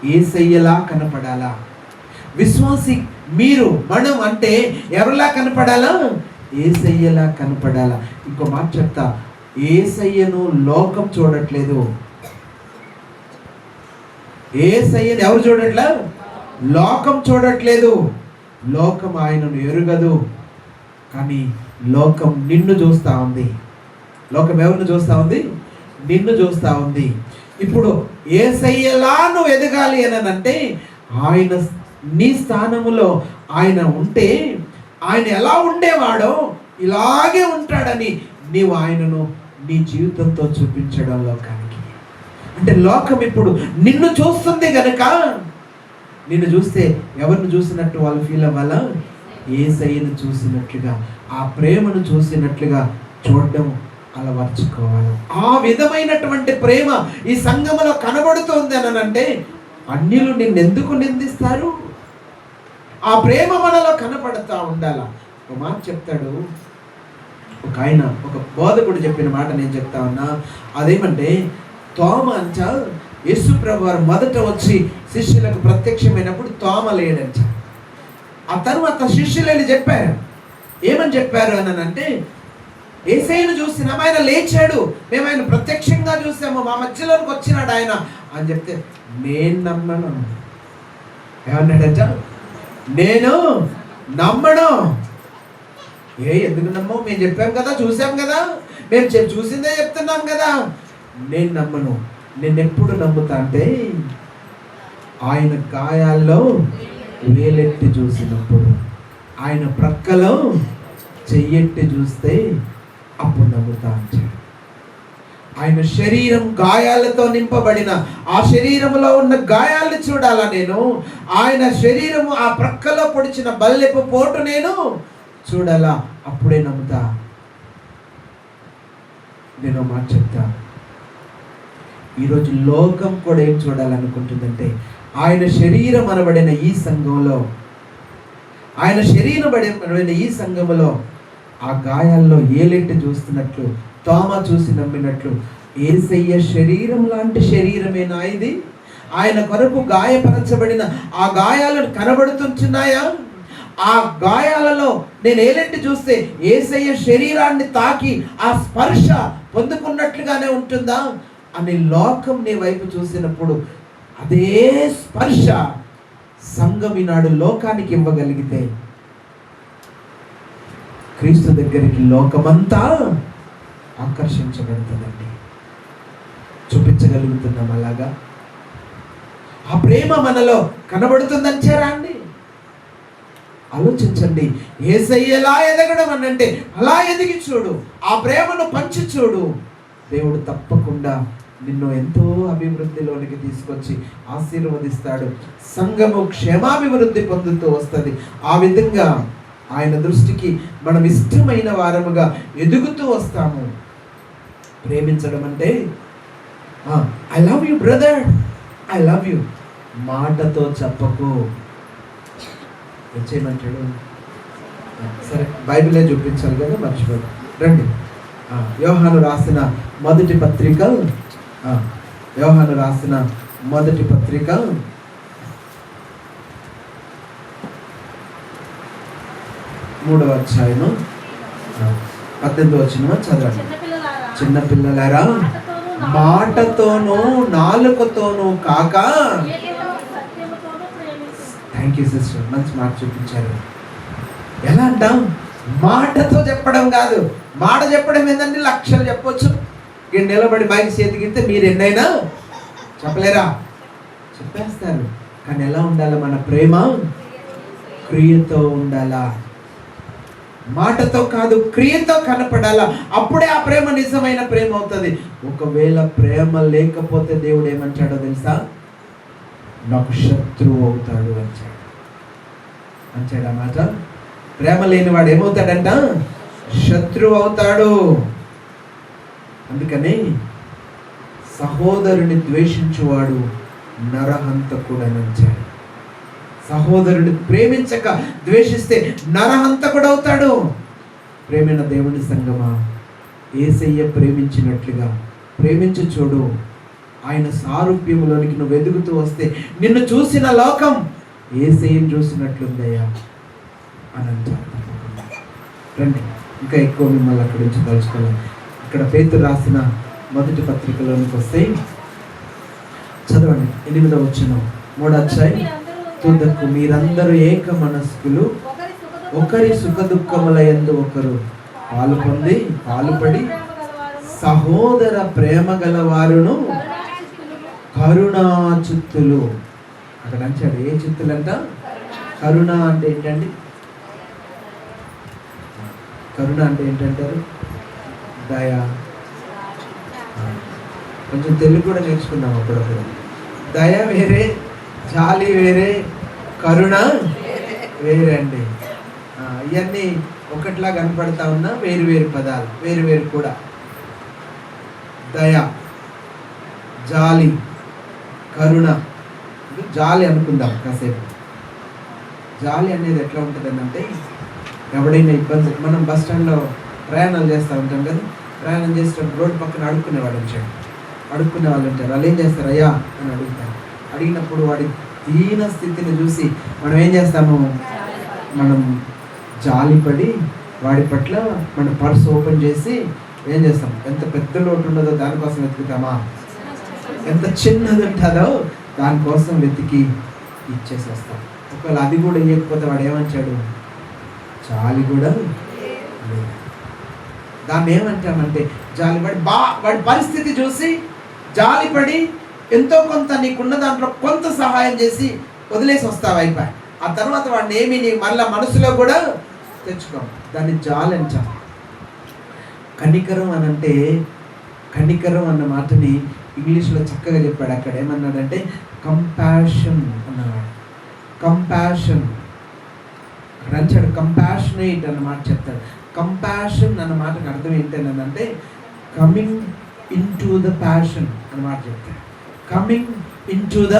Speaker 1: యేసయ్యలా కనపడాలా? విశ్వాసి మనం అంటే ఎవరిలా కనపడాలా? యేసయ్యలా కనపడాలా. ఇంకో మాట చెప్తా, యేసయ్యను లోకం చూడట్లేదు. యేసయ్యను ఎవరు చూడట్లా? లోకం చూడట్లేదు. లోకం ఆయనను ఎరుగదు, కానీ లోకం నిన్ను చూస్తా ఉంది. లోకం ఎవరిని చూస్తా ఉంది? నిన్ను చూస్తా ఉంది. ఇప్పుడు యేసయ్యలా నువ్వు ఎదగాలి అని అంటే ఆయన నీ స్థానములో ఆయన ఉంటే ఆయన ఎలా ఉండేవాడో ఇలాగే ఉంటాడని నీవు ఆయనను నీ జీవితంతో చూపించడం లోకానికి. అంటే లోకం ఇప్పుడు నిన్ను చూస్తుంది గనక నిన్ను చూస్తే ఎవరిని చూసినట్టు వాళ్ళు ఫీల్ అవ్వాలా? యేసయ్యను చూసినట్లుగా, ఆ ప్రేమను చూసినట్లుగా చూడడం అలవర్చుకోవాలి. ఆ విధమైనటువంటి ప్రేమ ఈ సంఘములో కనబడుతోంది అని అంటే అన్యులు నిన్నెందుకు నిందిస్తారు? ఆ ప్రేమ మనలో కనపడతా ఉండాల. ఒక మాట చెప్తాడు ఒక బోధకుడు చెప్పిన మాట నేను చెప్తా ఉన్నా. అదేమంటే, తోమ అంట యేసు ప్రభు వారు మొదట వచ్చి శిష్యులకు ప్రత్యక్షమైనప్పుడు తోమ లేడంట. ఆ తర్వాత శిష్యులని చెప్పారు. ఏమని చెప్పారు అని అంటే, యేసయ్యను చూసినాం, ఆయన లేచాడు, మేము ఆయన ప్రత్యక్షంగా చూసాము, మా మధ్యలోకి వచ్చినాడు ఆయన అని చెప్తే, నేను నమ్మను. ఏమన్నాడంట? నేను నమ్మను. ఎందుకు నమ్మవు? మేము చెప్పాం కదా, చూసాం కదా, మేము చూసిందే చెప్తున్నాం కదా. నేను నమ్మను. నేను ఎప్పుడు నమ్ముతా అంటే ఆయన గాయాల్లో వేలెట్టి చూసినప్పుడు, ఆయన ప్రక్కలో చెయ్యెట్టి చూస్తే అప్పుడు నమ్ముతా అంటాడు. ఆయన శరీరం గాయాలతో నింపబడిన ఆ శరీరంలో ఉన్న గాయాలను చూడాలా నేను? ఆయన శరీరము ఆ ప్రక్కలో పొడిచిన బల్లెపు పోటు నేను చూడాలా? అప్పుడే నమ్ముతా. నేను మాట చెప్తా, ఈరోజు లోకం కూడా ఏం చూడాలనుకుంటుందంటే ఆయన శరీరం అనబడిన ఈ సంఘంలో, ఆయన శరీరం అనబడిన ఈ సంఘములో ఆ గాయాల్లో ఏలెట్టు చూస్తున్నట్లు, తోమ చూసి నమ్మినట్లు, యేసయ్య శరీరం లాంటి శరీరమేనా ఇది? ఆయన కొరకు గాయపరచబడిన ఆ గాయాలు కనబడుతున్నాయా? ఆ గాయాలలో నేను ఏలెట్టు చూస్తే యేసయ్య శరీరాన్ని తాకి ఆ స్పర్శ పొందుకున్నట్లుగానే ఉంటుందా అని లోకం నీ వైపు చూసినప్పుడు అదే స్పర్శ సంఘం ఈనాడు లోకానికి ఇవ్వగలిగితే క్రీస్తు దగ్గరికి లోకమంతా ఆకర్షించబడుతుందండి. చూపించగలుగుతున్నాం అలాగా? ఆ ప్రేమ మనలో కనబడుతుందని చేరండి. ఆలోచించండి. యేసయ్య ఎలా ఎదగడం అనంటే అలా ఎదిగి చూడు, ఆ ప్రేమను పంచి చూడు. దేవుడు తప్పకుండా నిన్ను ఎంతో అభివృద్ధిలోనికి తీసుకొచ్చి ఆశీర్వదిస్తాడు. సంఘము క్షేమాభివృద్ధి పొందుతూ వస్తుంది. ఆ విధంగా ఆయన దృష్టికి మనం ఇష్టమైన వారముగా ఎదుగుతూ వస్తాము. ప్రేమించడం అంటే I love you brother, I love you మాటతో చెప్పకు. ఏం చేయమంటాడు? సరే, బైబిలే చూపించాలి కదా, మర్చిపోదు. రండి, యోహాను రాసిన మొదటి పత్రిక, యోహాను రాసిన మొదటి పత్రిక 3వ అధ్యాయము 18వ వచనం చదవండి. చిన్నపిల్లలారా, మాటతోనూ నాలుకతోనూ కాక, థ్యాంక్ యూ సిస్టర్, మంచి మాట చూపించారు. ఎలా అంటాం? మాటతో చెప్పడం కాదు. మాట చెప్పడం ఏంటంటే లక్షలు చెప్పొచ్చు. ఇక్కడ నిలబడి బైక్ చేతికిస్తే మీరు ఎన్నైనా చెప్పలేరా? చెప్పేస్తారు. కానీ ఎలా ఉండాలి మన ప్రేమ? క్రియతో ఉండాలా. మాటతో కాదు, క్రియతో కనపడాలా. అప్పుడే ఆ ప్రేమ నిజమైన ప్రేమ అవుతుంది. ఒకవేళ ప్రేమ లేకపోతే దేవుడు ఏమంటాడో తెలుసా? నాకు శత్రువు అవుతాడు అంటాడు. మాట ప్రేమ లేని వాడు ఏమవుతాడంట? శత్రువు అవుతాడు. అందుకని సహోదరుని ద్వేషించువాడు నరహంతకుడు అని అంటాడు. సహోదరుని ప్రేమించక ద్వేషిస్తే నరహంతకుడు అవుతాడు. ప్రేమైన దేవుని సంగమా, యేసయ్య ప్రేమించినట్లుగా ప్రేమించి చూడు. ఆయన సారూప్యములోనికి నువ్వు ఎదుగుతూ వస్తే నిన్ను చూసిన లోకం యేసయ్యను చూసినట్లుందయ్యా అని అంటారు. రండి, ఇంకా ఎక్కువ మిమ్మల్ని అక్కడి నుంచి కలుసుకోవాలి. ఇక్కడ పేతురు రాసిన మొదటి పత్రికలోనికి వస్తే చదవండి. 8వ వచనం, 3వ అధ్యాయం. తుదకు మీరందరూ ఏక మనస్కులు, ఒకరి సుఖ దుఃఖముల యందు ఒకరు పాలుపడి సహోదర ప్రేమ గలవారును కరుణా చిత్తులు. అక్కడ అంటాడు, ఏ చిత్తులు అంట? కరుణ అంటే ఏంటండి? కరుణ అంటే ఏంటంటారు? దయ. కొంచెం తెలుగు కూడా నేర్చుకున్నాం అప్పుడప్పుడు. దయ వేరే, జాలి వేరే, కరుణ వేరే అండి. ఇవన్నీ ఒకటిలా కనపడతా ఉన్నా వేరు వేరు పదాలు, వేరు వేరు కూడా. దయ, జాలి, కరుణ. జాలి అనుకుందాం కాసేపు. జాలి అనేది ఎట్లా ఉంటుంది అంటే, ఎవడైనా ఇబ్బంది, మనం బస్ స్టాండ్లో ప్రయాణాలు చేస్తూ ఉంటాం కదా, ప్రయాణం చేసేటప్పుడు రోడ్డు పక్కన అడుక్కునే వాళ్ళు ఉంటారు. వాళ్ళు ఏం చేస్తారు? అయ్యా అని అడుగుతారు. అడిగినప్పుడు వాడి దీన స్థితిని చూసి మనం ఏం చేస్తాము? మనం జాలిపడి వాడి పట్ల మన పర్స్ ఓపెన్ చేసి ఏం చేస్తాం? ఎంత పెద్ద లోటు ఉన్నదో దానికోసం వెతుకుతామా? ఎంత చిన్నది ఉంటుందో దానికోసం వెతికి ఇచ్చేసేస్తాం. ఒకవేళ అది కూడా ఇవ్వకపోతే వాడు ఏమంటాడు? జాలి కూడా లేదు. దాన్ని ఏమంటామంటే జాలిపడి వాడి పరిస్థితి చూసి జాలిపడి ఎంతో కొంత నీకున్న దాంట్లో కొంత సహాయం చేసి వదిలేసి వస్తావు, అయిపోయి. ఆ తర్వాత వాడిని ఏమి నీ మళ్ళీ మనసులో కూడా తెచ్చుకో. దాన్ని జాలి అంటాం. కనికరం అనంటే కనికరం అన్న మాటని ఇంగ్లీష్లో చక్కగా చెప్పాడు. అక్కడ ఏమన్నాడంటే కంపాషన్ అన్నమాట. కంపాషన్ అక్కడ అంటాడు, కంపాషనేట్ అన్న మాట చెప్తాడు. కంపాషన్ అన్న మాటకు అర్థం ఏంటంటే coming in to the passion అన్నమాట చెప్తాడు. Coming in to the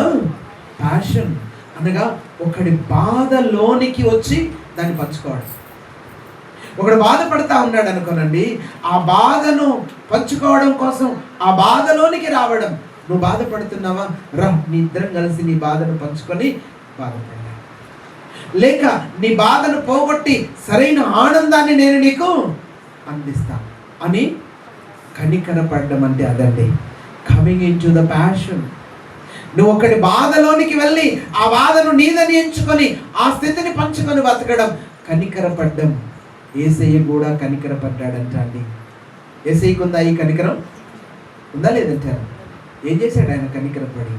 Speaker 1: passion అనగా ఒకడి బాధలోనికి వచ్చి దాన్ని పంచుకోవడం. ఒకడు బాధపడతా ఉన్నాడు అనుకోనండి, ఆ బాధను పంచుకోవడం కోసం ఆ బాధలోనికి రావడం. నువ్వు బాధపడుతున్నావా, రా నీ ఇద్దరం కలిసి నీ బాధను పంచుకొని బాధపడ్డా, లేక నీ బాధను పోగొట్టి సరైన ఆనందాన్ని నేను నీకు అందిస్తా అని కనికరపడడం అంటే అదండి, coming in to the passion. నువ్వు ఒకటి బాధలోనికి వెళ్ళి ఆ బాధను నీదని ఎంచుకొని ఆ స్థితిని పంచుకొని బతకడం కనికరపడ్డం. యేసయ్య కూడా కనికరపడ్డాడంట అండి. యేసయ్యకు ఉందా ఈ కనికరం? ఉందా లేదంటారు? ఏం చేశాడు ఆయన కనికరపడి?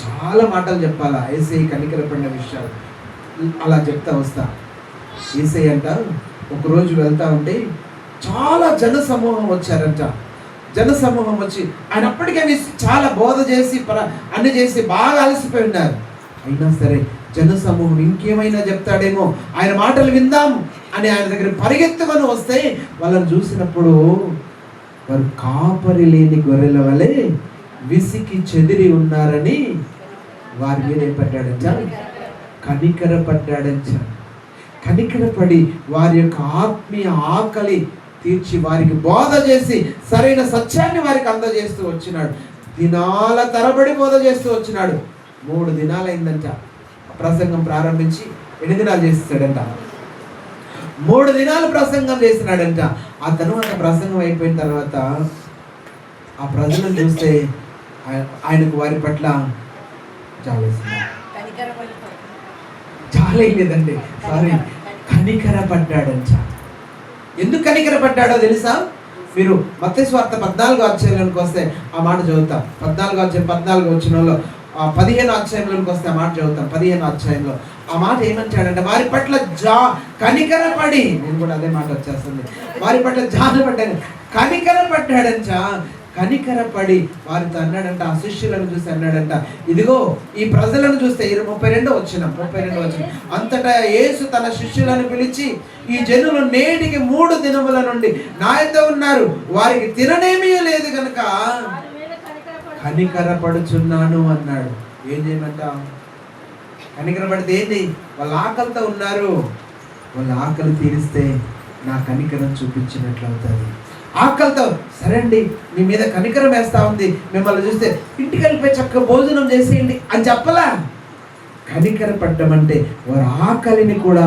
Speaker 1: చాలా మాటలు చెప్పాలా యేసయ్య కనికరపడిన విషయాలు, అలా చెప్తా వస్తా. యేసయ్య అంట ఒకరోజు వెళ్తా ఉంటే చాలా జన సమూహం వచ్చారంట. జన సమూహం వచ్చి ఆయన అప్పటికే చాలా బోధ చేసి అన్ని చేసి బాగా అలసిపోయి ఉన్నారు. అయినా సరే జన సమూహం ఇంకేమైనా చెప్తాడేమో, ఆయన మాటలు విందాం అని ఆయన దగ్గర పరిగెత్తుకొని వస్తే వాళ్ళని చూసినప్పుడు వారు కాపరి లేని గొర్రెల వలె విసికి చెదిరి ఉన్నారని వారి మీద ఏం పడ్డాడంట? కనికరపడ్డాడంట. కనికరపడి వారి యొక్క ఆత్మీయ ఆకలి తీర్చి వారికి బోధ చేసి సరైన సత్యాన్ని వారికి అందజేస్తూ వచ్చినాడు. దినాల తరబడి బోధ చేస్తూ వచ్చినాడు. 3 దినాలైందంట ప్రసంగం ప్రారంభించి. ఎన్ని దినాలు చేస్తాడంట? 3 దినాలు ప్రసంగం చేసినాడంట. ఆ తర్వాత ప్రసంగం అయిపోయిన తర్వాత ఆ ప్రజలను చూస్తే ఆయనకు వారి పట్ల జాలేదండి, సారీ, కనికరపడ్డాడంట. ఎందుకు కనికరపడ్డాడో తెలుసా? మీరు మత్తయి సువార్త 14వ అధ్యాయంలోకి వస్తే ఆ మాట చదువుతాం. 14వ అధ్యాయం 14వ వచనంలో 15వ అధ్యాయంలోకి వస్తే ఆ మాట చదువుతాం. 15వ అధ్యాయంలో ఆ మాట ఏమంటాడంటే వారి పట్ల కనికరపడి, నేను కూడా అదే మాట వచ్చేస్తుంది, వారి పట్ల జాలపడ్డాడు, కనికరపడ్డాడంట. కనికరపడి వారితో అన్నాడంట, ఆ శిష్యులను చూసి అన్నాడంట, ఇదిగో ఈ ప్రజలను చూస్తే 32వ వచనం, అంతటా యేసు తన శిష్యులను పిలిచి, ఈ జనులు నేటికి 3 దినముల నుండి నాయతో ఉన్నారు, వారికి తిననేమీ లేదు కనుక కనికరపడుచున్నాను అన్నాడు. ఏం చేయమంట? కనికరపడితే ఏంటి? వాళ్ళ ఆకలితో ఉన్నారు, వాళ్ళ ఆకలి తీరిస్తే నా కనికరం చూపించినట్లు అవుతుంది. ఆకలితో సరే అండి మీ మీద కనికరం వేస్తా ఉంది, మిమ్మల్ని చూస్తే ఇంటికి వెళ్ళిపోయి చక్కగా భోజనం చేసేయండి అని చెప్పలా. కనికరపడ్డం అంటే వారి ఆకలిని కూడా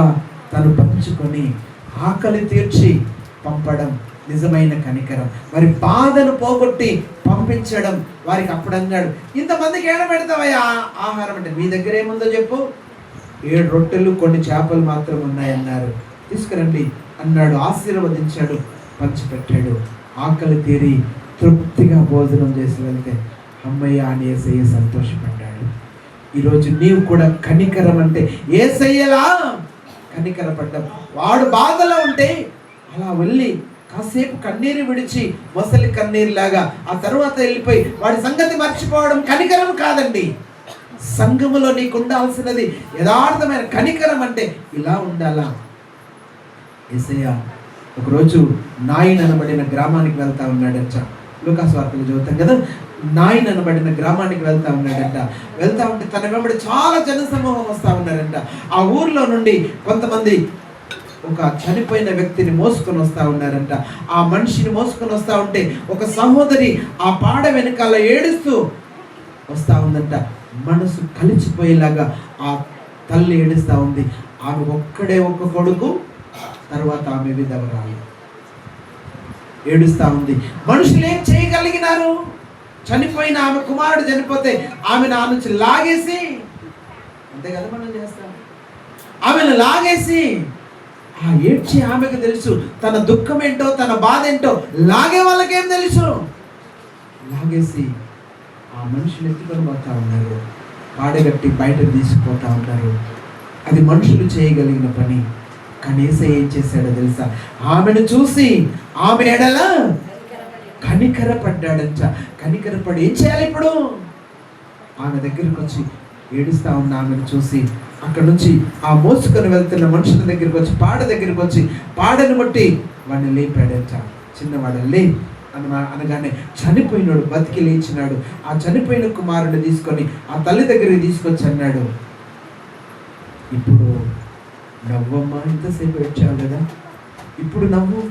Speaker 1: తను పంచుకొని ఆకలి తీర్చి పంపడం నిజమైన కనికరం. వారి బాధను పోగొట్టి పంపించడం. వారికి అప్పుడు అన్నాడు, ఇంతమందికి ఏడ పెడతావయ్యా ఆహారం అంటే? మీ దగ్గర ఏముందో చెప్పు. 7 రొట్టెలు కొన్ని చేపలు మాత్రం ఉన్నాయన్నారు, తీసుకురండి అన్నాడు. ఆశీర్వదించాడు, పంచిపెట్టాడు. ఆకలి తీరి తృప్తిగా భోజనం చేసి వెళ్తే అమ్మయ్య అని యేసయ్య సంతోషపడ్డాడు. ఈరోజు నీవు కూడా కనికరం అంటే యేసయ్యలా కనికరపడ్డం. వాడు బాధలో ఉంటే అలా వెళ్ళి కాసేపు కన్నీరు విడిచి మొసలి కన్నీరు లాగా ఆ తర్వాత వెళ్ళిపోయి వాడి సంగతి మర్చిపోవడం కనికరం కాదండి. సంఘములో నీకు ఉండాల్సినది యథార్థమైన కనికరం అంటే ఇలా ఉండాలా. యేసయ్య ఒకరోజు నాయిన్ అనబడిన గ్రామానికి వెళ్తా ఉన్నాడంట. లూకాసు వార్తలు చదువుతాం కదా. నాయిన్ అనబడిన గ్రామానికి వెళ్తా ఉన్నాడంట. వెళ్తా ఉంటే తన వెంబడి చాలా జన సమూహం వస్తూ ఉన్నారంట. ఆ ఊర్లో నుండి కొంతమంది ఒక చనిపోయిన వ్యక్తిని మోసుకొని వస్తూ ఉన్నారంట. ఆ మనిషిని మోసుకొని వస్తూ ఉంటే ఒక సహోదరి ఆ పాడ వెనకాల ఏడుస్తూ వస్తూ ఉందంట. మనసు కలిసిపోయేలాగా ఆ తల్లి ఏడుస్తూ ఉంది. ఆమె ఒక్కడే ఒక్క కొడుకు, తర్వాత ఆమె విధవరాలు, ఏడుస్తూ ఉంది. మనుషులు ఏం చేయగలిగినారు? చనిపోయిన ఆమె కుమారుడు చనిపోతే ఆమెను ఆ నుంచి లాగేసి, అంతే కదా మనం చేస్తాం, ఆమెను లాగేసి ఆ ఏడ్చి ఆమెకు తెలుసు తన దుఃఖం ఏంటో తన బాధ ఏంటో. లాగే వాళ్ళకేం తెలుసు? లాగేసి ఆ మనుషులు ఎత్తుకొని పోతా ఉన్నారు, పాడగట్టి బయట తీసుకుపోతా ఉన్నారు. అది మనుషులు చేయగలిగిన పని. కానీ యేసయ్య ఏం చేశాడో తెలుసా? ఆమెను చూసి ఆమె ఎడల కనికరపడ్డాడంట. కనికరపడి ఏం చేయాలి ఇప్పుడు? ఆమె దగ్గరికి వచ్చి ఏడుస్తా ఉన్న ఆమెను చూసి అక్కడ నుంచి ఆ మోసుకొని వెళ్తున్న మనుషుల దగ్గరికి వచ్చి పాడ దగ్గరికి వచ్చి పాడను బట్టి వాడిని లేపాడంట. చిన్నవాడు లే అనగానే చనిపోయినాడు బతికి లేచినాడు. ఆ చనిపోయిన కుమారుడిని తీసుకొని ఆ తల్లి దగ్గరికి తీసుకొచ్చి అన్నాడు, ఇప్పుడు నవ్వమ్మా, ఇంతసేపు ఏడ్చావు కదా, ఇప్పుడు నవ్వు.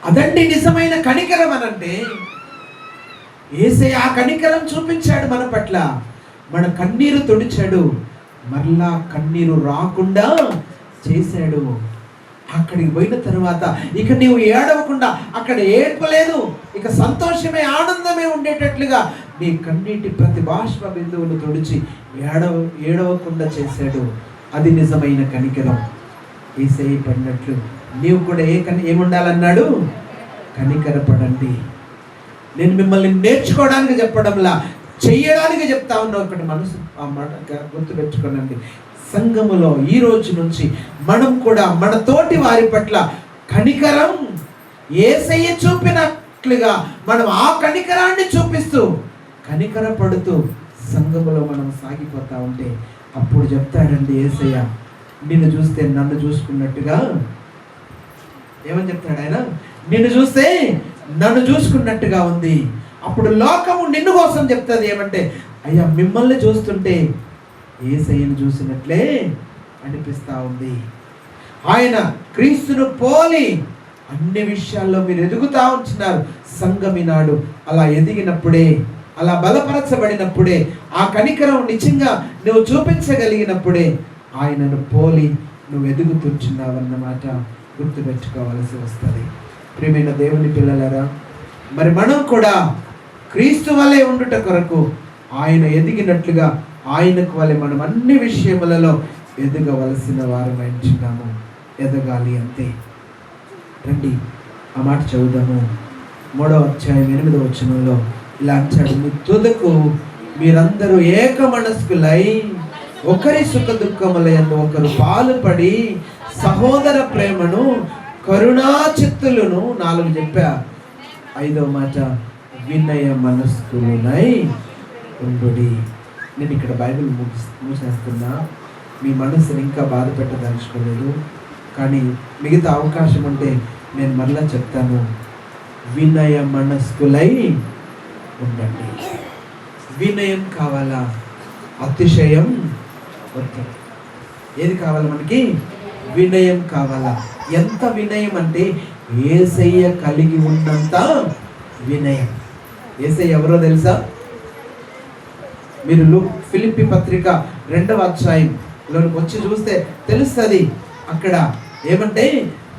Speaker 1: అదండి నిజమైన కనికరం అనంటే. యేసయ్య ఆ కనికరం చూపించాడు మన పట్ల. మన కన్నీరు తుడిచాడు, మరలా కన్నీరు రాకుండా చేశాడు. అక్కడికి పోయిన తర్వాత ఇక నీవు ఏడవకుండా, అక్కడ ఏడ్పలేదు, ఇక సంతోషమే ఆనందమే ఉండేటట్లుగా నీ కన్నీటి ప్రతి బాష్ప బిందువును తుడిచి ఏడవకుండా చేశాడు. అది నిజమైన కనికరం. యేసయ్య పడినట్లు నీవు కూడా ఏముండాలన్నాడు? కనికరపడండి. నేను మిమ్మల్ని నేర్చుకోవడానికి చెప్పడంలా, చెయ్యడానికి చెప్తా ఉన్నా. ఒకటి మనసు ఆ మాట గుర్తుపెట్టుకోనండి. సంఘములో ఈ రోజు నుంచి మనం కూడా మన తోటి వారి పట్ల కనికరం యేసయ్య చూపినట్లుగా మనం ఆ కనికరాన్ని చూపిస్తూ కనికరపడుతూ సంఘములో మనం సాగిపోతా ఉంటే అప్పుడు చెప్తాడండి యేసయ్య, నిన్ను చూస్తే నన్ను చూసుకున్నట్టుగా. ఏమని చెప్తాడు ఆయన? నిన్ను చూస్తే నన్ను చూసుకున్నట్టుగా ఉంది. అప్పుడు లోకము నిన్ను కోసం చెప్తుంది ఏమంటే, అయ్యా మిమ్మల్ని చూస్తుంటే యేసయ్యను చూసినట్లే అనిపిస్తూ ఉంది. ఆయన క్రీస్తును పోలి అన్ని విషయాల్లో మీరు ఎదుగుతూ ఉంటున్నారు. సంఘం ఈనాడు అలా ఎదిగినప్పుడే, అలా బలపరచబడినప్పుడే, ఆ కనికరం నిజంగా నువ్వు చూపించగలిగినప్పుడే ఆయనను పోలి నువ్వు ఎదుగుతుంటున్నావన్నమాట గుర్తుపెట్టుకోవాల్సి వస్తుంది. ప్రియమైన దేవుని పిల్లలారా, మరి మనం కూడా క్రీస్తు వలె ఉండుట కొరకు ఆయన ఎదిగినట్లుగా ఆయనకు వలె మనం అన్ని విషయములలో ఎదగవలసిన వారమై ఉంటున్నాము. ఎదగాలి అంతే. రండి ఆ మాట చదువుదాము. 3వ అధ్యాయం 8వ వచనంలో ఇలా అంటాడు, మీ తుదకు మీరందరూ ఏక మనస్కులై ఒకరి సుఖ దుఃఖముల యందు ఒకరు పాలుపడి సహోదర ప్రేమను కరుణా చిత్తులను 4 చెప్పా. 5వ మాట వినయ మనస్కులై ఉండుడి. నేను ఇక్కడ బైబిల్ మూసేస్తున్నా, మీ మనసుని ఇంకా బాధ పెట్టదలుచుకోలేదు, కానీ మిగతా అవకాశం ఉంటే నేను మరలా చెప్తాను. వినయ మనస్కులై ఉండండి. వినయం కావాలా? అతిశయం వద్దు. ఏది కావాలి మనకి? వినయం కావాలా? ఎంత వినయం అంటే యేసయ్య కలిగి ఉన్నంత వినయం. యేసయ్య ఎవరో తెలుసా? మీరు ఫిలిప్పి పత్రిక 2వ అధ్యాయంలోకి వచ్చి చూస్తే తెలుస్తుంది. అక్కడ ఏమంటే,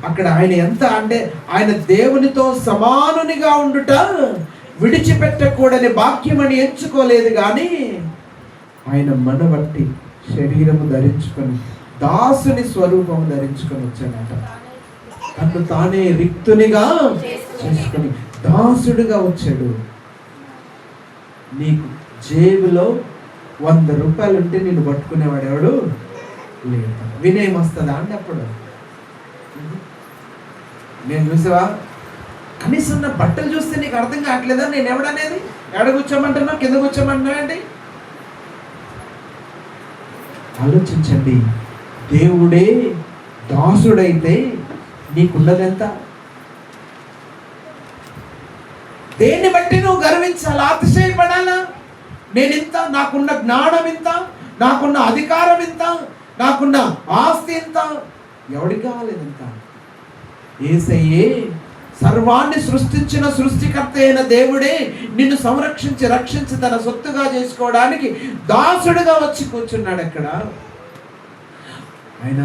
Speaker 1: అక్కడ ఆయన ఎంత అంటే ఆయన దేవునితో సమానునిగా ఉండుట విడిచిపెట్టకూడని భాగ్యమని ఎంచుకోలేదు, కానీ ఆయన మన బట్టి శరీరము ధరించుకొని దాసుని స్వరూపము ధరించుకొని వచ్చాడట. తను తానే రిక్తునిగా చేసుకొని దాసుడిగా వచ్చాడు. నీకు జేబులో 100 రూపాయలు ఉంటే నిన్ను పట్టుకునేవాడు ఎవడు లేదు. వినయం వస్తుందా అంటే అప్పుడు నేను చూసావా, కనీసం నా బట్టలు చూస్తే నీకు అర్థం కావట్లేదా నేను ఎవడనేది? ఎడ కూర్చోమంటున్నా, కింద కూర్చోమంటున్నా అండి. ఆలోచించండి. దేవుడే దాసుడైతే నీకున్నదెంత? దేన్ని బట్టి నువ్వు గర్వించాలా? అతిశయపడాలా? నేను ఇంత, నాకున్న జ్ఞానం ఇంత, నాకున్న అధికారం ఇంత, నాకున్న ఆస్తి ఇంత, ఎవడికి కావాలేదంత? యేసయ్యే సర్వాన్ని సృష్టించిన సృష్టికర్త అయిన దేవుడే నిన్ను సంరక్షించి రక్షించి తన సొత్తుగా చేసుకోవడానికి దాసుడుగా వచ్చి కూర్చున్నాడు. అక్కడ ఆయన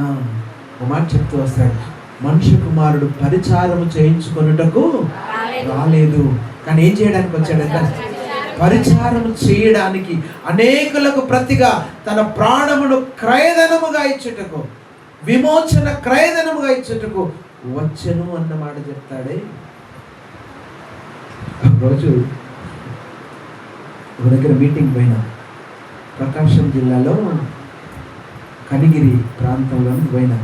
Speaker 1: ఒక మాట చెప్తూ వస్తాడు, మనుష్య కుమారుడు పరిచారము చేయించుకొనుటకు రాలేదు, కానీ ఏం చేయడానికి వచ్చాడంట? పరిచారము చేయడానికి, అనేకులకు ప్రతిగా తన ప్రాణమును క్రయధనముగా ఇచ్చుటకు, విమోచన క్రయధనముగా ఇచ్చుటకు వచ్చను అన్నమాట చెప్తాడే. రోజు ఒక దగ్గర మీటింగ్ పోయినా, ప్రకాశం జిల్లాలో కనిగిరి ప్రాంతంలో పోయినా.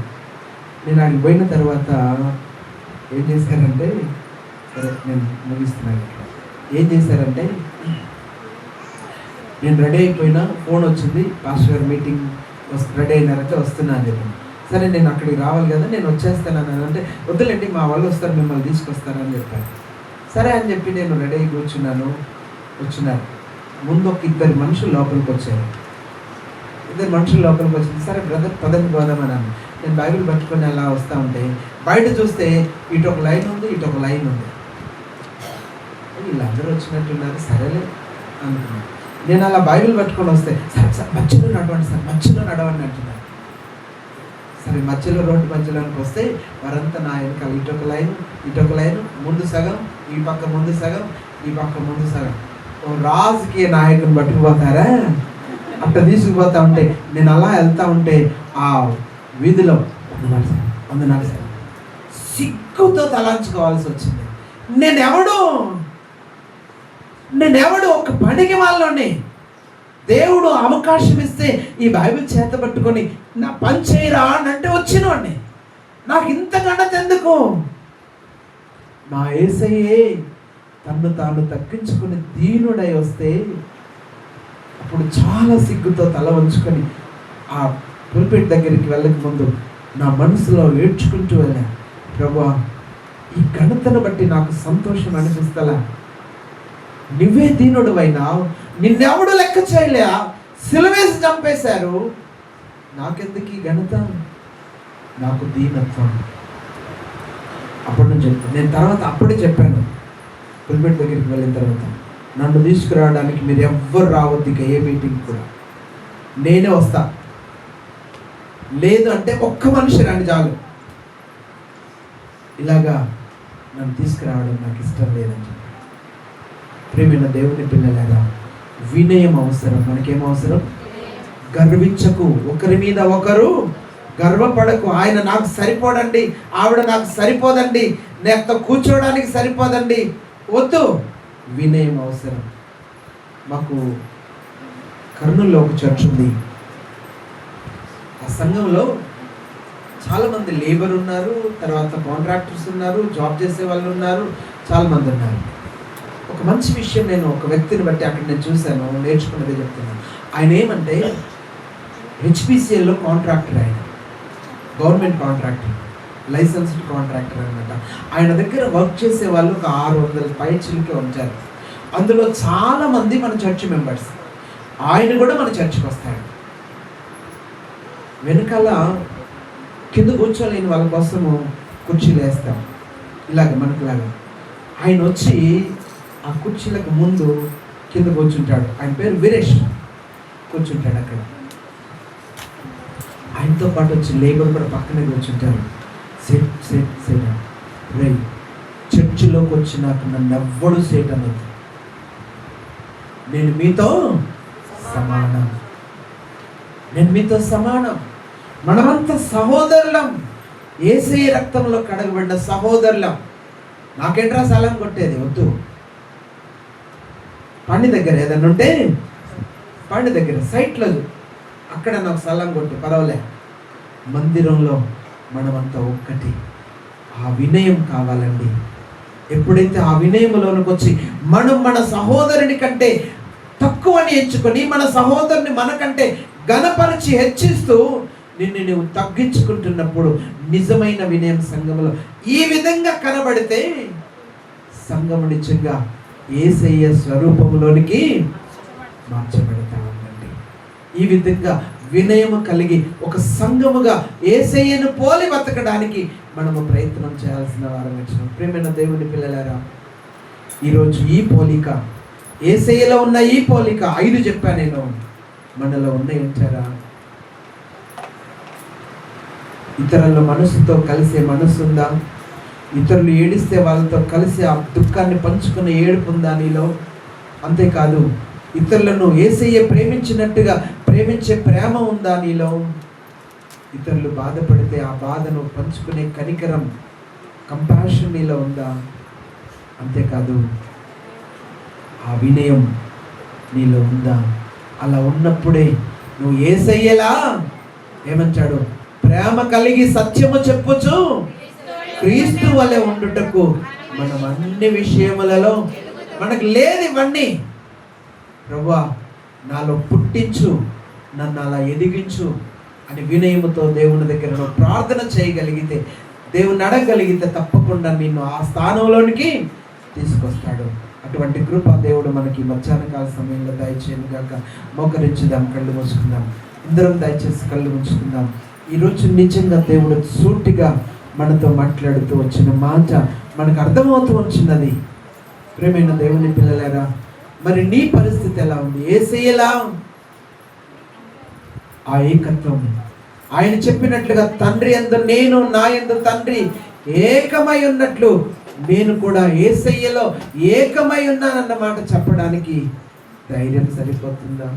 Speaker 1: నేను అక్కడికి పోయిన తర్వాత ఏం చేశారంటే, సరే నేను ముగిస్తున్నాను. ఏం చేశారంటే, నేను రెడీ అయిపోయినా ఫోన్ వచ్చింది, పాస్టర్ గారు మీటింగ్ రెడీ అయినారంటే వస్తున్నా అని చెప్పి. సరే నేను అక్కడికి రావాలి కదా, నేను వచ్చేస్తానని అంటే, వద్దులేండి మా వాళ్ళు వస్తారు, మిమ్మల్ని తీసుకొస్తారని చెప్పారు. సరే అని చెప్పి నేను రెడీ అయి వచ్చినారు. ముందు ఒక ఇద్దరు మనుషులు లోపలికి వచ్చారు. వచ్చింది. సరే బ్రదర్ పదండి పోదామని అన్నాను. నేను బైబిల్ పట్టుకొని అలా వస్తూ ఉంటే బయట చూస్తే ఇటు ఒక లైన్ ఉంది, ఇటు ఒక లైన్ ఉంది. వీళ్ళందరూ వచ్చినట్టున్నారు, సరేలే అనుకున్నాను. నేను అలా బైబిల్ పట్టుకొని వస్తే సార్ మధ్యలో నడవండి అంటున్నారు. సరే మధ్యలో రోడ్డు మధ్యలోకి వస్తే వారంతా నా వెనకాల ఇటు ఒక లైన్, ముందు సగం, ఈ పక్క ముందు సగం, ఈ పక్క ముందు సగం. రాజకీయ నాయకుని పట్టుకుపోతారా అట్లా తీసుకుపోతా ఉంటే నేను అలా వెళ్తా ఉంటే ఆ వీధిలో వందనాలు సార్ సిగ్గుతో తలాంచుకోవాల్సి వచ్చింది. నేనెవడు ఒక పనికి వాళ్ళని దేవుడు అవకాశం ఇస్తే ఈ బైబిల్ చేత పట్టుకొని నా పని చేయరా అని అంటే వచ్చినవాడిని. నాకు ఇంత గణత ఎందుకు? నా యేసయ్యే తన్ను తాను తగ్గించుకుని దీనుడై వస్తే అప్పుడు చాలా సిగ్గుతో తల వంచుకొని ఆ పుల్పిట్ దగ్గరికి వెళ్ళక ముందు నా మనసులో ఏడ్చుకుంటూ వెళ్ళా, ప్రభువా ఈ ఘనతను బట్టి నాకు సంతోషం అనిపిస్తలా. నువ్వే దీనుడు అయినావు, నిన్నెవడు లెక్క చేయలే, సిలువేసి చంపేశారు, నాకెందుకు ఈ ఘనత? నాకు దీనత్వం. అప్పటి నుంచి నేను తర్వాత అప్పుడే చెప్పాను, పుల్పిట్ దగ్గరికి వెళ్ళిన తర్వాత, నన్ను తీసుకురావడానికి మీరు ఎవ్వరు రావద్దు ఇక ఏ మీటింగ్ కూడా, నేనే వస్తా. లేదు అంటే ఒక్క మనిషి రండి చాలు. ఇలాగా నన్ను తీసుకురావడం నాకు ఇష్టం లేదని చెప్పి. ప్రియమైన దేవుని పిల్లలారా, వినయం అవసరం. మనకేం అవసరం? గర్వించకు, ఒకరి మీద ఒకరు గర్వపడకు. ఆయన నాకు సరిపోడండి, ఆవిడ నాకు సరిపోదండి, నేతో కూర్చోవడానికి సరిపోదండి, వద్దు. వినయం అవసరం. మాకు కర్నూలులో ఒక చర్చ్ ఉంది. ఆ సంఘంలో చాలామంది లేబర్ ఉన్నారు, తర్వాత కాంట్రాక్టర్స్ ఉన్నారు, జాబ్ చేసే వాళ్ళు ఉన్నారు, చాలామంది ఉన్నారు. ఒక మంచి విషయం నేను ఒక వ్యక్తిని బట్టి అక్కడ నేను చూశాను, నేర్చుకున్నదే చెప్తున్నాను. ఆయన ఏమంటే హెచ్పిసిఎల్లో కాంట్రాక్టర్, ఆయన గవర్నమెంట్ కాంట్రాక్టర్, లైసెన్స్డ్ కాంట్రాక్టర్ అనమాట. ఆయన దగ్గర వర్క్ చేసే వాళ్ళు ఒక 600 పైచిలకే ఉంటారు. అందులో చాలామంది మన చర్చ్ మెంబర్స్. ఆయన కూడా మన చర్చ్కి వస్తాడు. వెనకాల కింద కూర్చోలేని వాళ్ళ కోసము కుర్చీలు వేస్తాం, ఇలాగ మనకులాగా. ఆయన వచ్చి ఆ కుర్చీలకు ముందు కింద కూర్చుంటాడు. ఆయన పేరు వీరేష్, కూర్చుంటాడు అక్కడ. ఆయనతో పాటు వచ్చి లేబర్ కూడా పక్కనే కూర్చుంటారు. సేట్ రై, చర్చిలోకి వచ్చినాక నన్ను ఎవ్వడు సేట్ అన్నది, నేను మీతో సమానం. మనమంతా సహోదరులం, యేసయ్య రక్తంలో కడగబడిన సహోదరులం. నాకేంట్రా సలాం కొట్టేది? వద్దు. పండి దగ్గర ఏదన్నా ఉంటే పండి దగ్గర సైట్లో అక్కడ నాకు సలాం కొట్టు, పర్వాలే. మందిరంలో మనమంతా ఒక్కటి. ఆ వినయం కావాలండి. ఎప్పుడైతే ఆ వినయంలోనికి వచ్చి మనం మన సహోదరుని కంటే తక్కువని ఎంచుకొని మన సహోదరుని మనకంటే ఘనపరిచి హెచ్చిస్తూ నిన్ను నువ్వు తగ్గించుకుంటున్నప్పుడు నిజమైన వినయం సంఘములో ఈ విధంగా కనబడితే సంఘము నిజంగా యేసయ్య స్వరూపంలోనికి మార్చబడతా ఉందండి. ఈ విధంగా వినయము కలిగి ఒక సంఘముగా యేసయ్యను పోలి బతకడానికి మనము ప్రయత్నం చేయాల్సిన వారం వచ్చినాం. ప్రియమైన దేవుని పిల్లలారా, ఈరోజు ఈ పోలిక, యేసయ్యలో ఉన్న ఈ పోలిక 5 చెప్పా నేను, మనలో ఉన్నాయంటారా? ఇతరుల మనసుతో కలిసే మనసు ఉందా? ఇతరులు ఏడిస్తే వాళ్ళతో కలిసి ఆ దుఃఖాన్ని పంచుకునే ఏడుపు ఉందా నీలో? అంతేకాదు, ఇతరులను యేసయ్య ప్రేమించినట్టుగా ప్రేమించే ప్రేమ ఉందా నీలో? ఇతరులు బాధపడితే ఆ బాధను పంచుకునే కనికరం, కంపాషన్ నీలో ఉందా? అంతేకాదు, ఆ వినయం నీలో ఉందా? అలా ఉన్నప్పుడే నువ్వు యేసయ్యలా ఏమంటాడు? ప్రేమ కలిగి సత్యము చెప్పుచు క్రీస్తు వలె ఉండుటకు మనం అన్ని విషయములలో మనకు లేదు ఇవన్నీ. ప్రభువా నాలో పుట్టించు, నన్ను అలా ఎదిగించు అని వినయముతో దేవుని దగ్గర నువ్వు ప్రార్థన చేయగలిగితే, దేవుని అడగగలిగితే తప్పకుండా నిన్ను ఆ స్థానంలోనికి తీసుకొస్తాడు. అటువంటి కృప దేవుడు మనకి మధ్యాహ్న కాల సమయంలో దయచేయను గాక. మోకరించుదాం, కళ్ళు మూసుకుందాం. అందరం దయచేసి కళ్ళు ఉంచుకుందాం. ఈరోజు నిజంగా దేవుడు సూటిగా మనతో మాట్లాడుతూ వచ్చిన మాట మనకు అర్థమవుతూ వచ్చినది. ప్రేమైన దేవుని పిల్లలారా, మరి నీ పరిస్థితి ఎలా ఉంది? యేసయ్యలా ఆ ఏకత్వం, ఆయన చెప్పినట్లుగా తండ్రి యందు నేను, నా యందు తండ్రి ఏకమై ఉన్నట్లు నేను కూడా యేసయ్యలో ఏకమై ఉన్నానన్న మాట చెప్పడానికి ధైర్యం సరిపోతుందా?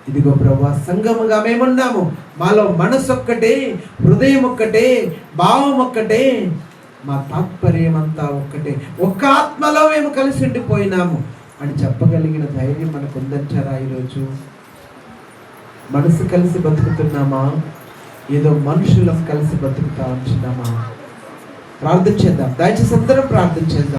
Speaker 1: ఇదిగో ప్రభువా, సంఘముగా మేమున్నాము, మాలో మనసు ఒక్కటే, హృదయం ఒక్కటే, భావం ఒక్కటే, మా తాత్పర్యం అంతా ఒక్కటే, ఒక్క ఆత్మలో మేము కలిసి ఉండిపోయినాము అని చెప్పగలిగిన ధైర్యం మనకు ఉందంటారా? ఈరోజు మనసు కలిసి బతుకుతున్నామా? ఏదో మనుషులం కలిసి బతుకుతా ఉంటున్నామా? ప్రార్థన చేద్దాం, దయచేసి అందరం ప్రార్థన చేద్దాం.